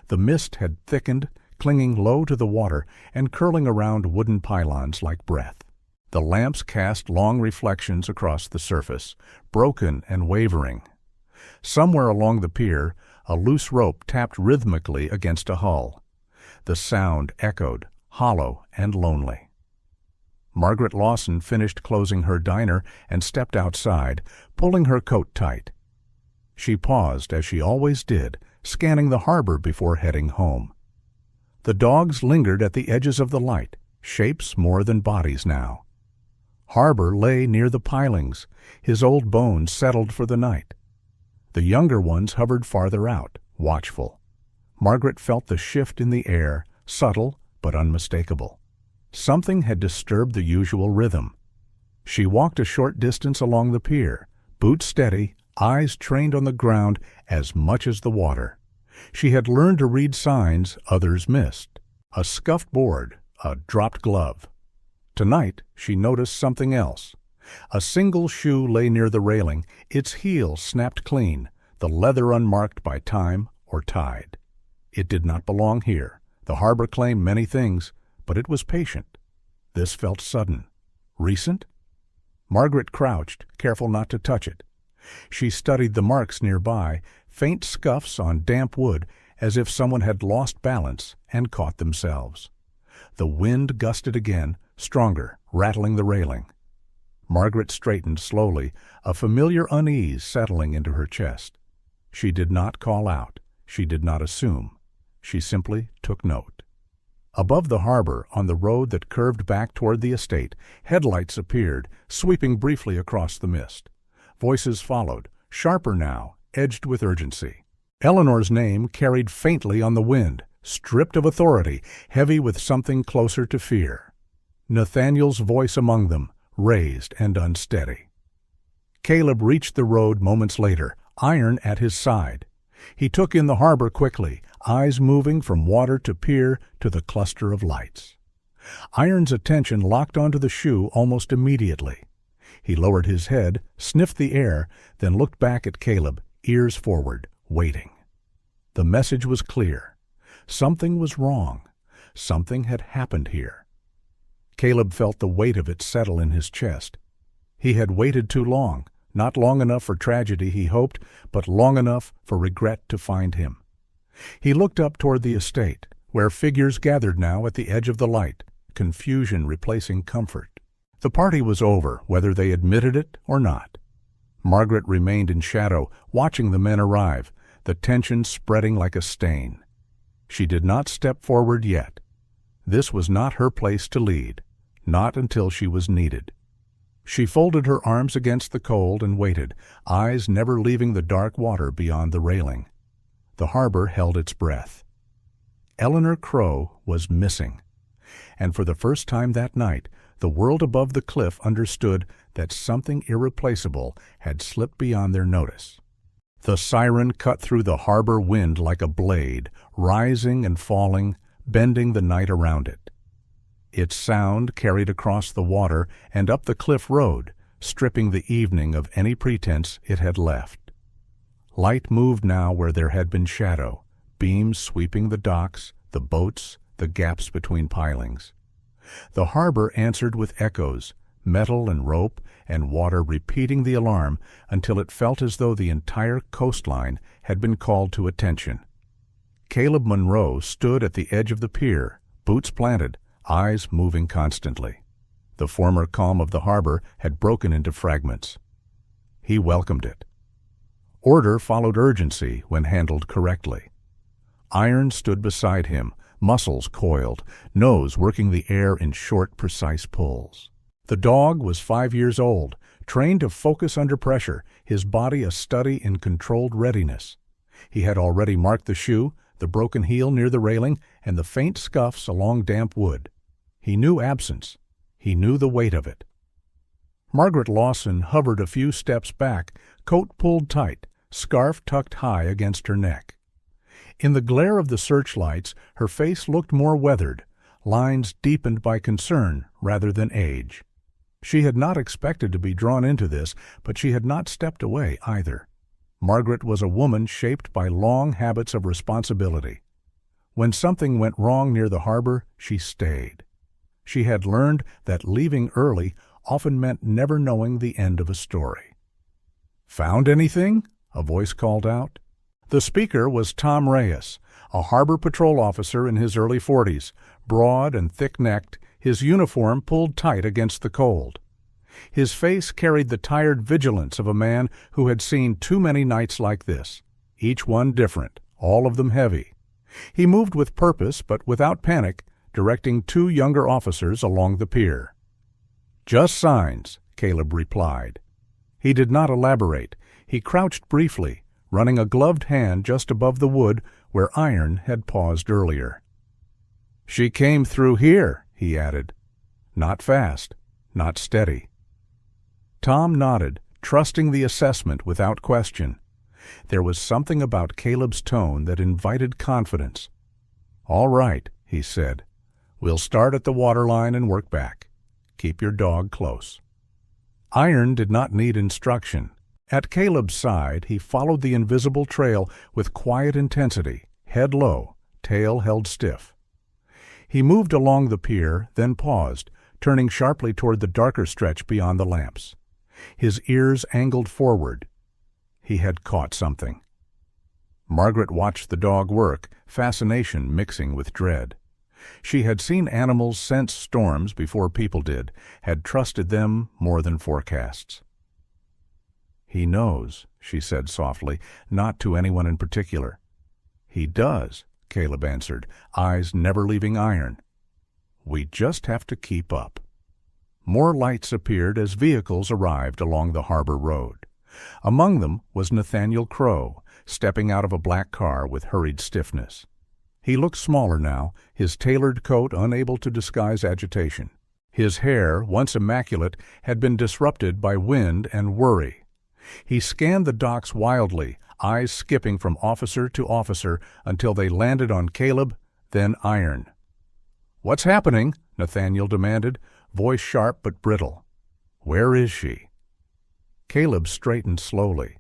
The mist had thickened, clinging low to the water and curling around wooden pylons like breath. The lamps cast long reflections across the surface, broken and wavering. Somewhere along the pier, a loose rope tapped rhythmically against a hull. The sound echoed, hollow and lonely. Margaret Lawson finished closing her diner and stepped outside, pulling her coat tight. She paused, as she always did, scanning the harbor before heading home. The dogs lingered at the edges of the light, shapes more than bodies now. Harbor lay near the pilings, his old bones settled for the night. The younger ones hovered farther out, watchful. Margaret felt the shift in the air, subtle but unmistakable. Something had disturbed the usual rhythm. She walked a short distance along the pier, boots steady, eyes trained on the ground as much as the water. She had learned to read signs others missed. A scuffed board, a dropped glove. Tonight she noticed something else. A single shoe lay near the railing, its heel snapped clean, the leather unmarked by time or tide. It did not belong here. The harbor claimed many things, but it was patient. This felt sudden. Recent? Margaret crouched, careful not to touch it. She studied the marks nearby, faint scuffs on damp wood, as if someone had lost balance and caught themselves. The wind gusted again, stronger, rattling the railing. Margaret straightened slowly, a familiar unease settling into her chest. She did not call out. She did not assume. She simply took note. Above the harbor, on the road that curved back toward the estate, headlights appeared, sweeping briefly across the mist. Voices followed, sharper now, edged with urgency. Eleanor's name carried faintly on the wind, stripped of authority, heavy with something closer to fear. Nathaniel's voice among them, raised and unsteady. Caleb reached the road moments later, iron at his side. He took in the harbor quickly, eyes moving from water to pier to the cluster of lights. Iron's attention locked onto the shoe almost immediately. He lowered his head, sniffed the air, then looked back at Caleb, ears forward, waiting. The message was clear. Something was wrong. Something had happened here. Caleb felt the weight of it settle in his chest. He had waited too long, not long enough for tragedy, he hoped, but long enough for regret to find him. He looked up toward the estate, where figures gathered now at the edge of the light, confusion replacing comfort. The party was over, whether they admitted it or not. Margaret remained in shadow, watching the men arrive, the tension spreading like a stain. She did not step forward yet. This was not her place to lead, not until she was needed. She folded her arms against the cold and waited, eyes never leaving the dark water beyond the railing. The harbor held its breath. Eleanor Crow was missing, and for the first time that night, the world above the cliff understood that something irreplaceable had slipped beyond their notice. The siren cut through the harbor wind like a blade, rising and falling, bending the night around it. Its sound carried across the water and up the cliff road, stripping the evening of any pretense it had left. Light moved now where there had been shadow, beams sweeping the docks, the boats, the gaps between pilings. The harbor answered with echoes, metal and rope and water repeating the alarm until it felt as though the entire coastline had been called to attention. Caleb Monroe stood at the edge of the pier, boots planted, eyes moving constantly. The former calm of the harbor had broken into fragments. He welcomed it. Order followed urgency when handled correctly. Iron stood beside him, muscles coiled, nose working the air in short, precise pulls. The dog was 5 years old, trained to focus under pressure, his body a study in controlled readiness. He had already marked the shoe, the broken heel near the railing, and the faint scuffs along damp wood. He knew absence. He knew the weight of it. Margaret Lawson hovered a few steps back, coat pulled tight, scarf tucked high against her neck. In the glare of the searchlights, her face looked more weathered, lines deepened by concern rather than age. She had not expected to be drawn into this, but she had not stepped away either. Margaret was a woman shaped by long habits of responsibility. When something went wrong near the harbor, she stayed. She had learned that leaving early often meant never knowing the end of a story. "Found anything?" a voice called out. The speaker was Tom Reyes, a harbor patrol officer in his early 40s, broad and thick-necked, his uniform pulled tight against the cold. His face carried the tired vigilance of a man who had seen too many nights like this, each one different, all of them heavy. He moved with purpose but without panic, directing 2 younger officers along the pier. "Just signs," Caleb replied. He did not elaborate. He crouched briefly, running a gloved hand just above the wood where Iron had paused earlier. "She came through here," he added. "Not fast, not steady." Tom nodded, trusting the assessment without question. There was something about Caleb's tone that invited confidence. "All right," he said. "We'll start at the waterline and work back. Keep your dog close." Iron did not need instruction. At Caleb's side, he followed the invisible trail with quiet intensity, head low, tail held stiff. He moved along the pier, then paused, turning sharply toward the darker stretch beyond the lamps. His ears angled forward. He had caught something. Margaret watched the dog work, fascination mixing with dread. She had seen animals sense storms before people did, had trusted them more than forecasts. "He knows," she said softly, not to anyone in particular. "He does," Caleb answered, eyes never leaving Iron. "We just have to keep up." More lights appeared as vehicles arrived along the harbor road. Among them was Nathaniel Crow, stepping out of a black car with hurried stiffness. He looked smaller now, his tailored coat unable to disguise agitation. His hair, once immaculate, had been disrupted by wind and worry. He scanned the docks wildly, eyes skipping from officer to officer until they landed on Caleb, then Iron. "What's happening?" Nathaniel demanded, voice sharp but brittle. "Where is she?" Caleb straightened slowly.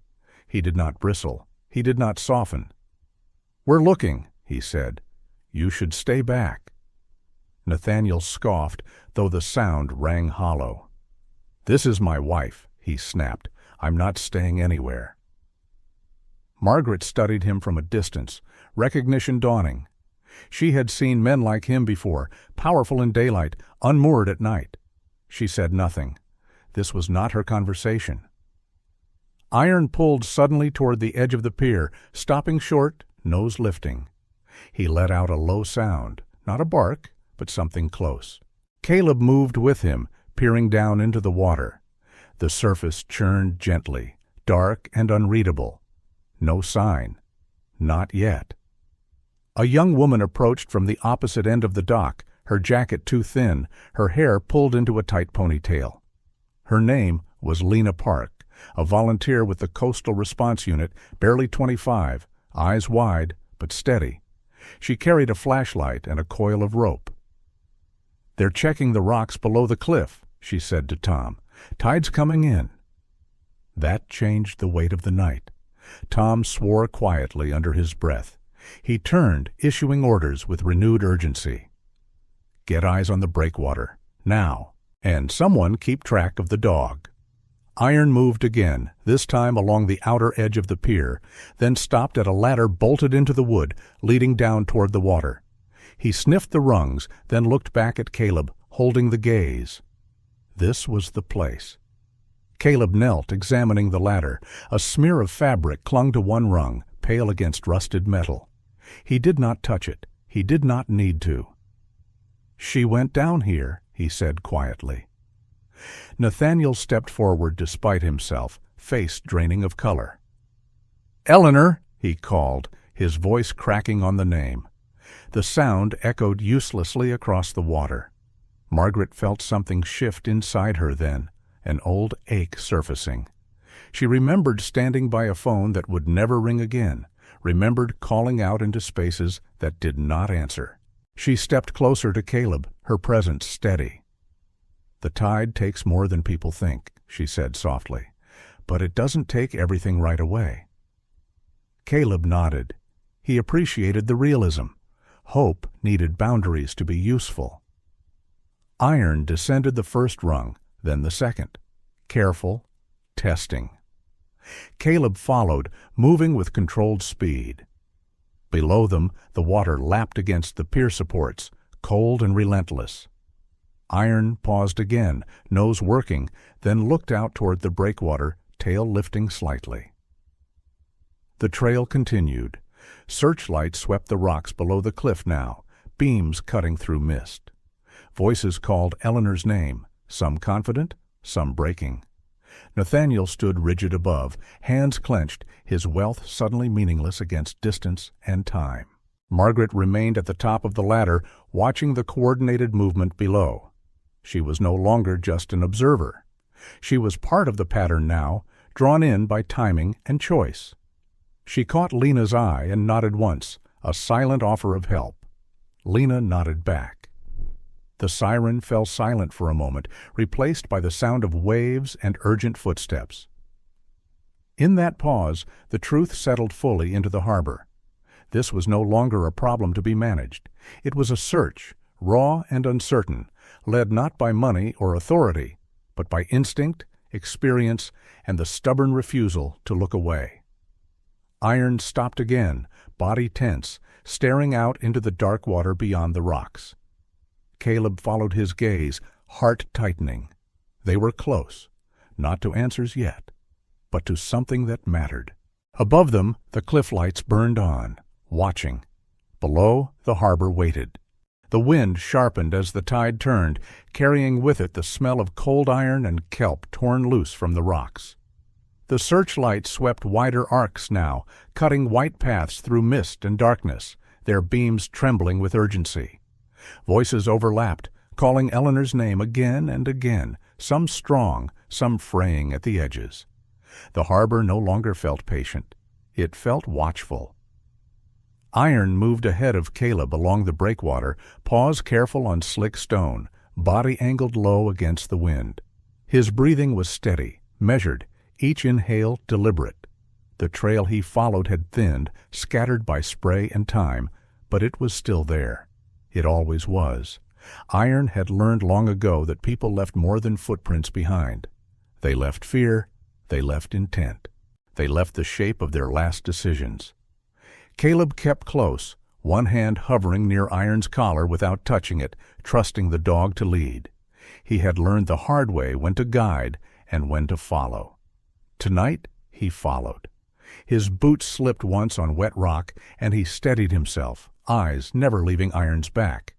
He did not bristle. He did not soften. "We're looking," he said. "You should stay back." Nathaniel scoffed, though the sound rang hollow. "This is my wife," he snapped. "I'm not staying anywhere." Margaret studied him from a distance, recognition dawning. She had seen men like him before, powerful in daylight, unmoored at night. She said nothing. This was not her conversation. Iron pulled suddenly toward the edge of the pier, stopping short, nose lifting. He let out a low sound, not a bark, but something close. Caleb moved with him, peering down into the water. The surface churned gently, dark and unreadable. No sign. Not yet. A young woman approached from the opposite end of the dock, her jacket too thin, her hair pulled into a tight ponytail. Her name was Lena Park, a volunteer with the Coastal Response Unit, barely 25, eyes wide but steady. She carried a flashlight and a coil of rope. "They're checking the rocks below the cliff," she said to Tom. "Tide's coming in." That changed the weight of the night. Tom swore quietly under his breath. He turned, issuing orders with renewed urgency. "Get eyes on the breakwater, now, and someone keep track of the dog." Iron moved again, this time along the outer edge of the pier, then stopped at a ladder bolted into the wood, leading down toward the water. He sniffed the rungs, then looked back at Caleb, holding the gaze. This was the place. Caleb knelt, examining the ladder. A smear of fabric clung to one rung, pale against rusted metal. He did not touch it. He did not need to. "She went down here," he said quietly. Nathaniel stepped forward despite himself, face draining of color. "Eleanor," he called, his voice cracking on the name. The sound echoed uselessly across the water. Margaret felt something shift inside her then, an old ache surfacing. She remembered standing by a phone that would never ring again, remembered calling out into spaces that did not answer. She stepped closer to Caleb, her presence steady. "The tide takes more than people think," she said softly, "but it doesn't take everything right away." Caleb nodded. He appreciated the realism. Hope needed boundaries to be useful. Iron descended the first rung, then the second. Careful, testing. Caleb followed, moving with controlled speed. Below them, the water lapped against the pier supports, cold and relentless. Iron paused again, nose working, then looked out toward the breakwater, tail lifting slightly. The trail continued. Searchlights swept the rocks below the cliff now, beams cutting through mist. Voices called Eleanor's name, some confident, some breaking. Nathaniel stood rigid above, hands clenched, his wealth suddenly meaningless against distance and time. Margaret remained at the top of the ladder, watching the coordinated movement below. She was no longer just an observer. She was part of the pattern now, drawn in by timing and choice. She caught Lena's eye and nodded once, a silent offer of help. Lena nodded back. The siren fell silent for a moment, replaced by the sound of waves and urgent footsteps. In that pause, the truth settled fully into the harbor. This was no longer a problem to be managed. It was a search, raw and uncertain, led not by money or authority, but by instinct, experience, and the stubborn refusal to look away. Iron stopped again, body tense, staring out into the dark water beyond the rocks. Caleb followed his gaze, heart tightening. They were close, not to answers yet, but to something that mattered. Above them, the cliff lights burned on, watching. Below, the harbor waited. The wind sharpened as the tide turned, carrying with it the smell of cold iron and kelp torn loose from the rocks. The searchlights swept wider arcs now, cutting white paths through mist and darkness, their beams trembling with urgency. Voices overlapped, calling Eleanor's name again and again, some strong, some fraying at the edges. The harbor no longer felt patient. It felt watchful. Iron moved ahead of Caleb along the breakwater, paws careful on slick stone, body angled low against the wind. His breathing was steady, measured, each inhale deliberate. The trail he followed had thinned, scattered by spray and time, but it was still there. It always was. Iron had learned long ago that people left more than footprints behind. They left fear, they left intent. They left the shape of their last decisions. Caleb kept close, one hand hovering near Iron's collar without touching it, trusting the dog to lead. He had learned the hard way when to guide and when to follow. Tonight, he followed. His boots slipped once on wet rock, and he steadied himself, eyes never leaving Iron's back.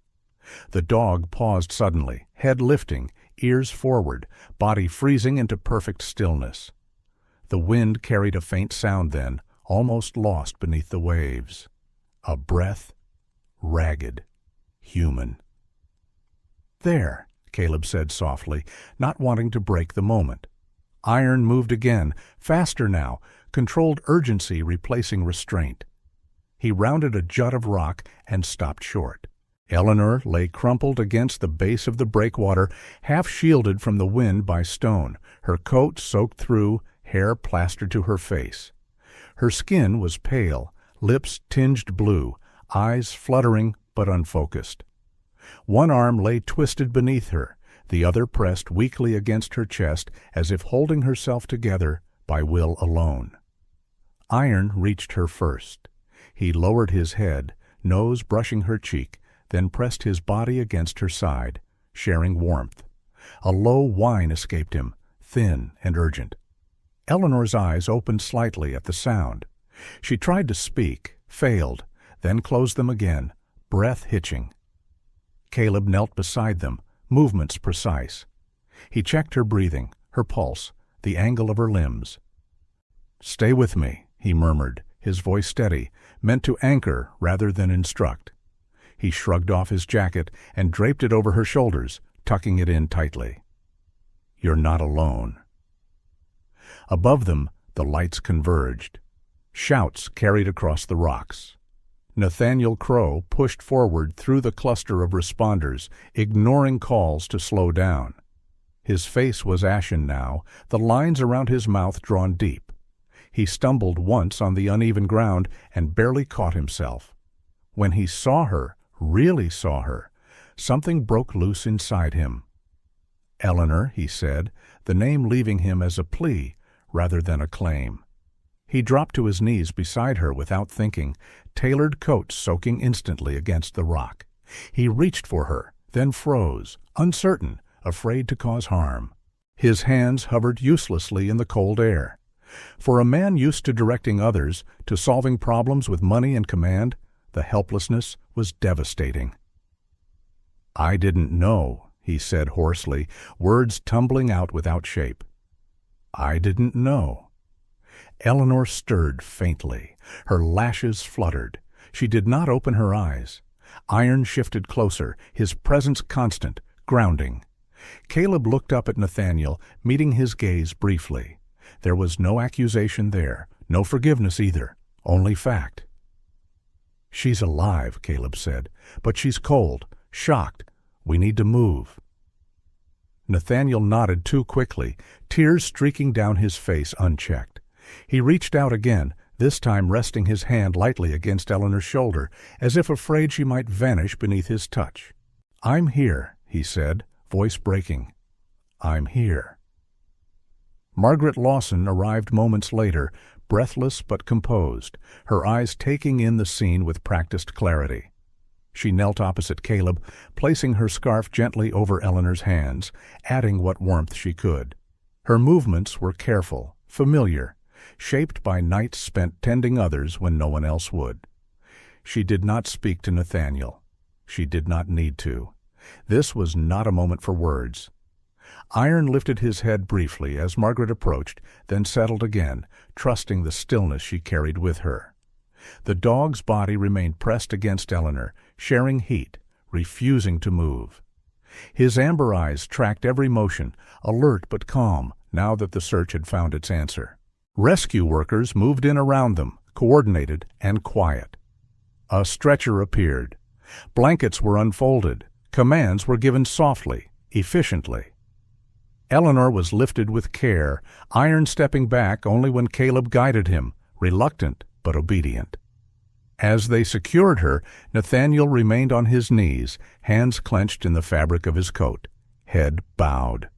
The dog paused suddenly, head lifting, ears forward, body freezing into perfect stillness. The wind carried a faint sound then, almost lost beneath the waves. A breath, ragged, human. "There," Caleb said softly, not wanting to break the moment. Iron moved again, faster now, controlled urgency replacing restraint. He rounded a jut of rock and stopped short. Eleanor lay crumpled against the base of the breakwater, half shielded from the wind by stone, her coat soaked through, hair plastered to her face. Her skin was pale, lips tinged blue, eyes fluttering but unfocused. One arm lay twisted beneath her, the other pressed weakly against her chest as if holding herself together by will alone. Iron reached her first. He lowered his head, nose brushing her cheek, then pressed his body against her side, sharing warmth. A low whine escaped him, thin and urgent. Eleanor's eyes opened slightly at the sound. She tried to speak, failed, then closed them again, breath hitching. Caleb knelt beside them, movements precise. He checked her breathing, her pulse, the angle of her limbs. "Stay with me," he murmured, his voice steady, meant to anchor rather than instruct. He shrugged off his jacket and draped it over her shoulders, tucking it in tightly. "You're not alone." Above them, the lights converged. Shouts carried across the rocks. Nathaniel Crow pushed forward through the cluster of responders, ignoring calls to slow down. His face was ashen now, the lines around his mouth drawn deep. He stumbled once on the uneven ground and barely caught himself. When he saw her, really saw her, something broke loose inside him. "Eleanor," he said, the name leaving him as a plea rather than a claim. He dropped to his knees beside her without thinking, tailored coat soaking instantly against the rock. He reached for her, then froze, uncertain, afraid to cause harm. His hands hovered uselessly in the cold air. For a man used to directing others, to solving problems with money and command, the helplessness was devastating. "I didn't know," he said hoarsely, words tumbling out without shape. "I didn't know." Eleanor stirred faintly. Her lashes fluttered. She did not open her eyes. Iron shifted closer, his presence constant, grounding. Caleb looked up at Nathaniel, meeting his gaze briefly. There was no accusation there, no forgiveness either, only fact. "She's alive," Caleb said, "but she's cold, shocked. We need to move." Nathaniel nodded too quickly, tears streaking down his face unchecked. He reached out again, this time resting his hand lightly against Eleanor's shoulder, as if afraid she might vanish beneath his touch. "I'm here," he said, voice breaking. "I'm here." Margaret Lawson arrived moments later, breathless but composed, her eyes taking in the scene with practiced clarity. She knelt opposite Caleb, placing her scarf gently over Eleanor's hands, adding what warmth she could. Her movements were careful, familiar, shaped by nights spent tending others when no one else would. She did not speak to Nathaniel. She did not need to. This was not a moment for words. Iron lifted his head briefly as Margaret approached, then settled again, trusting the stillness she carried with her. The dog's body remained pressed against Eleanor, sharing heat, refusing to move. His amber eyes tracked every motion, alert but calm, now that the search had found its answer. Rescue workers moved in around them, coordinated and quiet. A stretcher appeared. Blankets were unfolded. Commands were given softly, efficiently. Eleanor was lifted with care, Iron stepping back only when Caleb guided him, reluctant but obedient. As they secured her, Nathaniel remained on his knees, hands clenched in the fabric of his coat, head bowed.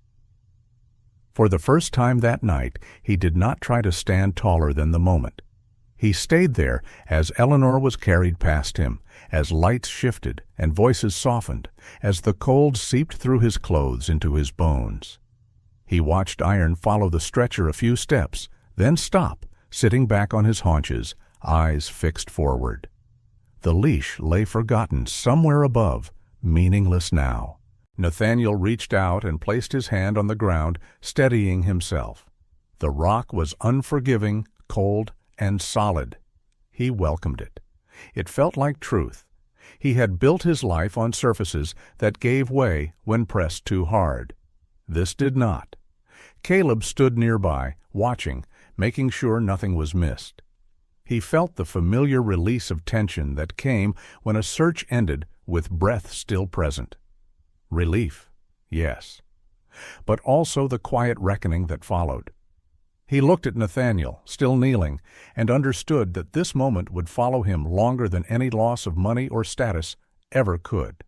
For the first time that night, he did not try to stand taller than the moment. He stayed there as Eleanor was carried past him, as lights shifted and voices softened, as the cold seeped through his clothes into his bones. He watched Iron follow the stretcher a few steps, then stop, sitting back on his haunches, eyes fixed forward. The leash lay forgotten somewhere above, meaningless now. Nathaniel reached out and placed his hand on the ground, steadying himself. The rock was unforgiving, cold, and solid. He welcomed it. It felt like truth. He had built his life on surfaces that gave way when pressed too hard. This did not. Caleb stood nearby, watching, making sure nothing was missed. He felt the familiar release of tension that came when a search ended with breath still present. Relief, yes, but also the quiet reckoning that followed. He looked at Nathaniel, still kneeling, and understood that this moment would follow him longer than any loss of money or status ever could.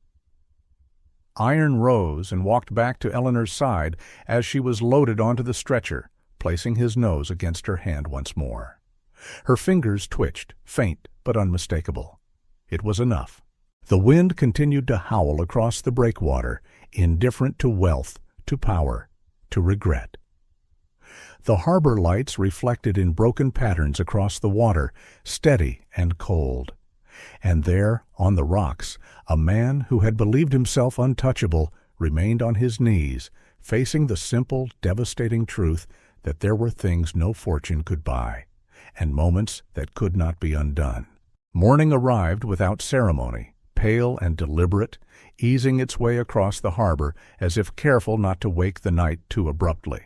Iron rose and walked back to Eleanor's side as she was loaded onto the stretcher, placing his nose against her hand once more. Her fingers twitched, faint but unmistakable. It was enough. The wind continued to howl across the breakwater, indifferent to wealth, to power, to regret. The harbor lights reflected in broken patterns across the water, steady and cold. And there, on the rocks, a man who had believed himself untouchable remained on his knees, facing the simple, devastating truth that there were things no fortune could buy, and moments that could not be undone. Morning arrived without ceremony, pale and deliberate, easing its way across the harbor as if careful not to wake the night too abruptly.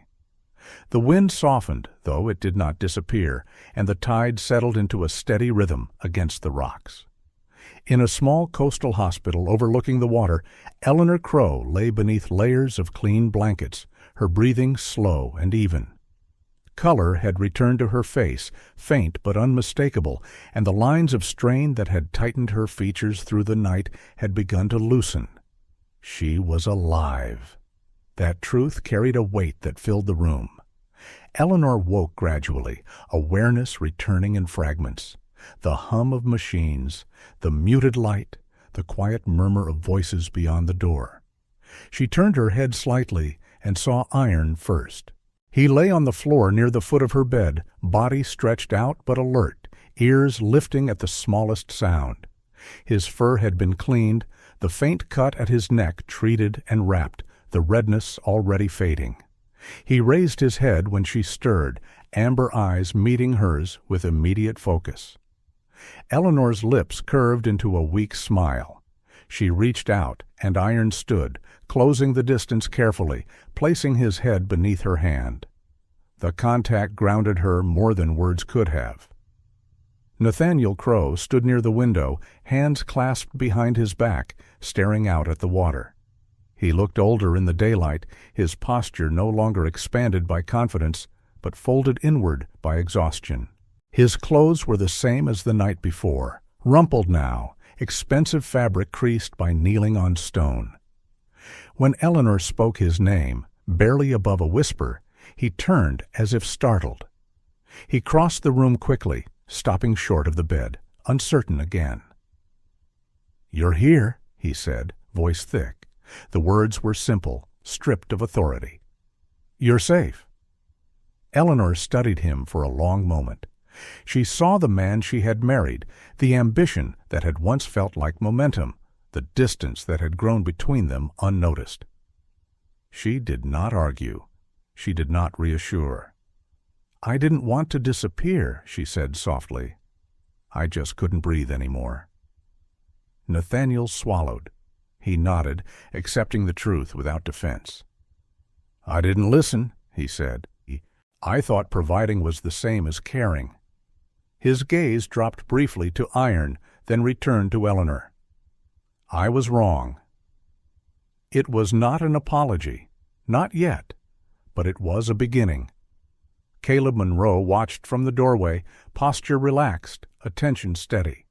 The wind softened, though it did not disappear, and the tide settled into a steady rhythm against the rocks. In a small coastal hospital overlooking the water, Eleanor Crowe lay beneath layers of clean blankets, her breathing slow and even. Color had returned to her face, faint but unmistakable, and the lines of strain that had tightened her features through the night had begun to loosen. She was alive. That truth carried a weight that filled the room. Eleanor woke gradually, awareness returning in fragments. The hum of machines, the muted light, the quiet murmur of voices beyond the door. She turned her head slightly and saw Iron first. He lay on the floor near the foot of her bed, body stretched out but alert, ears lifting at the smallest sound. His fur had been cleaned, the faint cut at his neck treated and wrapped, the redness already fading. He raised his head when she stirred, amber eyes meeting hers with immediate focus. Eleanor's lips curved into a weak smile. She reached out, and Iron stood, closing the distance carefully, placing his head beneath her hand. The contact grounded her more than words could have. Nathaniel Crow stood near the window, hands clasped behind his back, staring out at the water. He looked older in the daylight, his posture no longer expanded by confidence, but folded inward by exhaustion. His clothes were the same as the night before, rumpled now, expensive fabric creased by kneeling on stone. When Eleanor spoke his name, barely above a whisper, he turned as if startled. He crossed the room quickly, stopping short of the bed, uncertain again. "You're here," he said, voice thick. The words were simple, stripped of authority. "You're safe." Eleanor studied him for a long moment. She saw the man she had married, the ambition that had once felt like momentum, the distance that had grown between them unnoticed. She did not argue. She did not reassure. "I didn't want to disappear," she said softly. "I just couldn't breathe anymore." Nathaniel swallowed. He nodded, accepting the truth without defense. "I didn't listen," he said. "I thought providing was the same as caring." His gaze dropped briefly to Iron, then returned to Eleanor. "I was wrong." It was not an apology, not yet, but it was a beginning. Caleb Monroe watched from the doorway, posture relaxed, attention steady.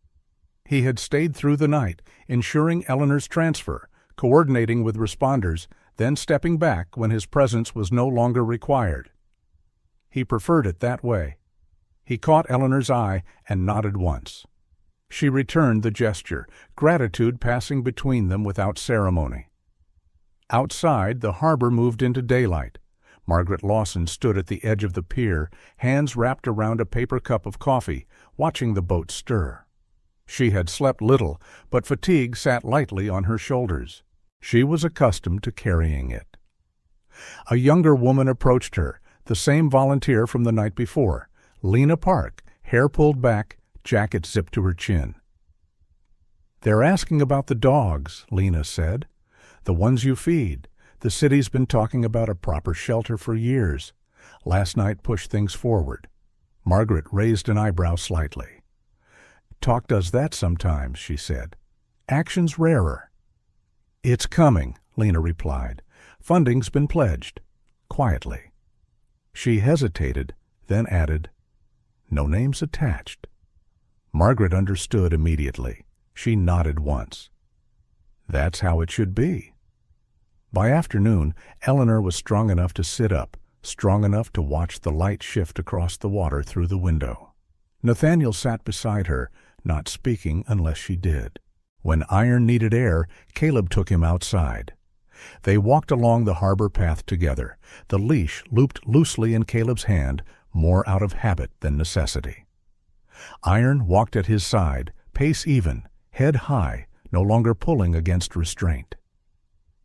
He had stayed through the night, ensuring Eleanor's transfer, coordinating with responders, then stepping back when his presence was no longer required. He preferred it that way. He caught Eleanor's eye and nodded once. She returned the gesture, gratitude passing between them without ceremony. Outside, the harbor moved into daylight. Margaret Lawson stood at the edge of the pier, hands wrapped around a paper cup of coffee, watching the boat stir. She had slept little, but fatigue sat lightly on her shoulders. She was accustomed to carrying it. A younger woman approached her, the same volunteer from the night before, Lena Park, hair pulled back, jacket zipped to her chin. "They're asking about the dogs," Lena said. "The ones you feed. The city's been talking about a proper shelter for years. Last night pushed things forward." Margaret raised an eyebrow slightly. "Talk does that sometimes," she said. "Action's rarer." "It's coming," Lena replied. "Funding's been pledged." Quietly. She hesitated, then added, "No names attached." Margaret understood immediately. She nodded once. That's how it should be. By afternoon, Eleanor was strong enough to sit up, strong enough to watch the light shift across the water through the window. Nathaniel sat beside her, not speaking unless she did. When Iron needed air, Caleb took him outside. They walked along the harbor path together, the leash looped loosely in Caleb's hand, more out of habit than necessity. Iron walked at his side, pace even, head high, no longer pulling against restraint.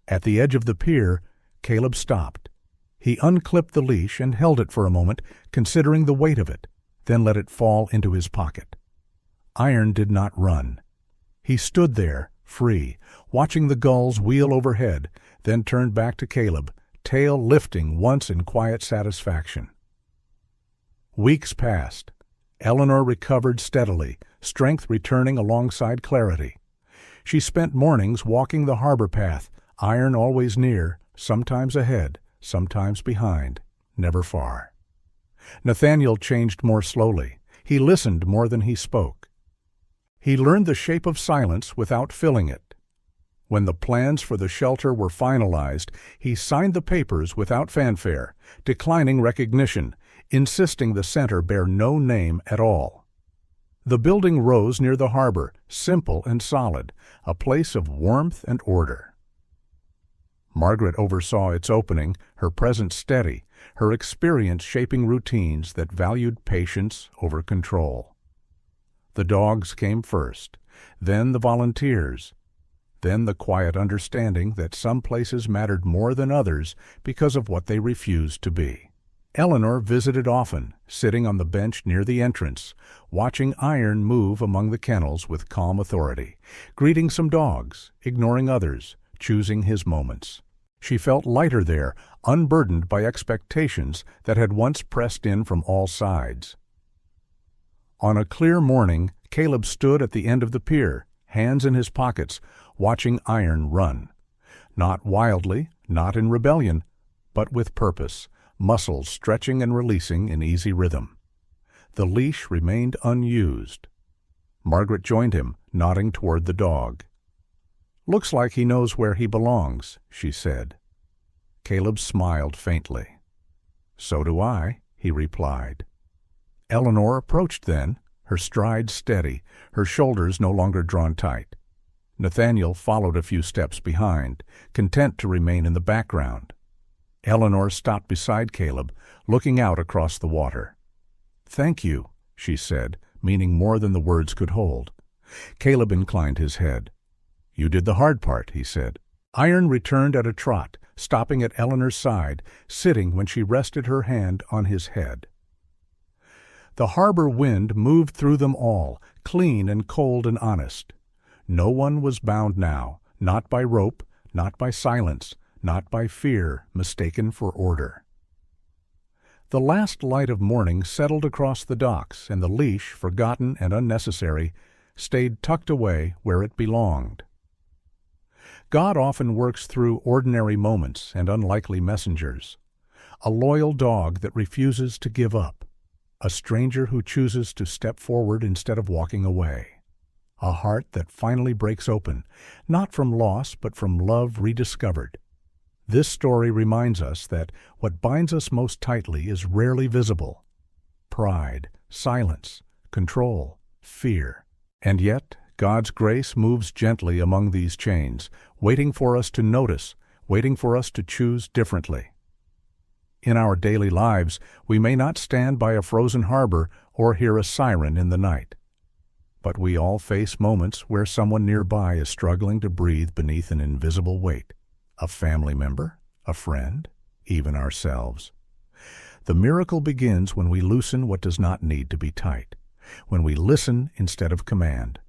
At the edge of the pier, Caleb stopped. He unclipped the leash and held it for a moment, considering the weight of it, then let it fall into his pocket. Iron did not run. He stood there, free, watching the gulls wheel overhead, then turned back to Caleb, tail lifting once in quiet satisfaction. Weeks passed. Eleanor recovered steadily, strength returning alongside clarity. She spent mornings walking the harbor path, Iron always near, sometimes ahead, sometimes behind, never far. Nathaniel changed more slowly. He listened more than he spoke. He learned the shape of silence without filling it. When the plans for the shelter were finalized, he signed the papers without fanfare, declining recognition, insisting the center bear no name at all. The building rose near the harbor, simple and solid, a place of warmth and order. Margaret oversaw its opening, her presence steady, her experience shaping routines that valued patience over control. The dogs came first, then the volunteers, then the quiet understanding that some places mattered more than others because of what they refused to be. Eleanor visited often, sitting on the bench near the entrance, watching Iron move among the kennels with calm authority, greeting some dogs, ignoring others, choosing his moments. She felt lighter there, unburdened by expectations that had once pressed in from all sides. On a clear morning, Caleb stood at the end of the pier, hands in his pockets, watching Iron run. Not wildly, not in rebellion, but with purpose, muscles stretching and releasing in easy rhythm. The leash remained unused. Margaret joined him, nodding toward the dog. "Looks like he knows where he belongs," she said. Caleb smiled faintly. "So do I," he replied. Eleanor approached then, her stride steady, her shoulders no longer drawn tight. Nathaniel followed a few steps behind, content to remain in the background. Eleanor stopped beside Caleb, looking out across the water. "Thank you," she said, meaning more than the words could hold. Caleb inclined his head. "You did the hard part," he said. Iron returned at a trot, stopping at Eleanor's side, sitting when she rested her hand on his head. The harbor wind moved through them all, clean and cold and honest. No one was bound now, not by rope, not by silence, not by fear mistaken for order. The last light of morning settled across the docks, and the leash, forgotten and unnecessary, stayed tucked away where it belonged. God often works through ordinary moments and unlikely messengers. A loyal dog that refuses to give up. A stranger who chooses to step forward instead of walking away. A heart that finally breaks open, not from loss but from love rediscovered. This story reminds us that what binds us most tightly is rarely visible. Pride, silence, control, fear. And yet, God's grace moves gently among these chains, waiting for us to notice, waiting for us to choose differently. In our daily lives, we may not stand by a frozen harbor or hear a siren in the night. But we all face moments where someone nearby is struggling to breathe beneath an invisible weight. A family member, a friend, even ourselves. The miracle begins when we loosen what does not need to be tight, when we listen instead of command,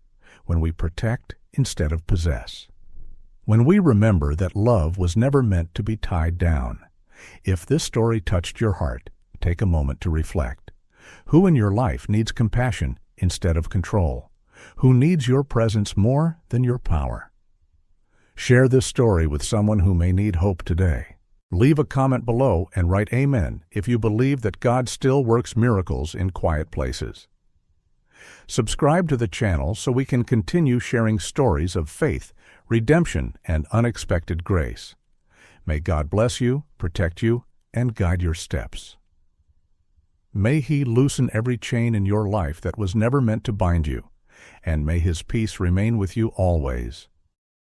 when we protect instead of possess. When we remember that love was never meant to be tied down. If this story touched your heart, take a moment to reflect. Who in your life needs compassion instead of control? Who needs your presence more than your power? Share this story with someone who may need hope today. Leave a comment below and write Amen if you believe that God still works miracles in quiet places. Subscribe to the channel so we can continue sharing stories of faith, redemption, and unexpected grace. May God bless you, protect you, and guide your steps. May He loosen every chain in your life that was never meant to bind you, and may His peace remain with you always.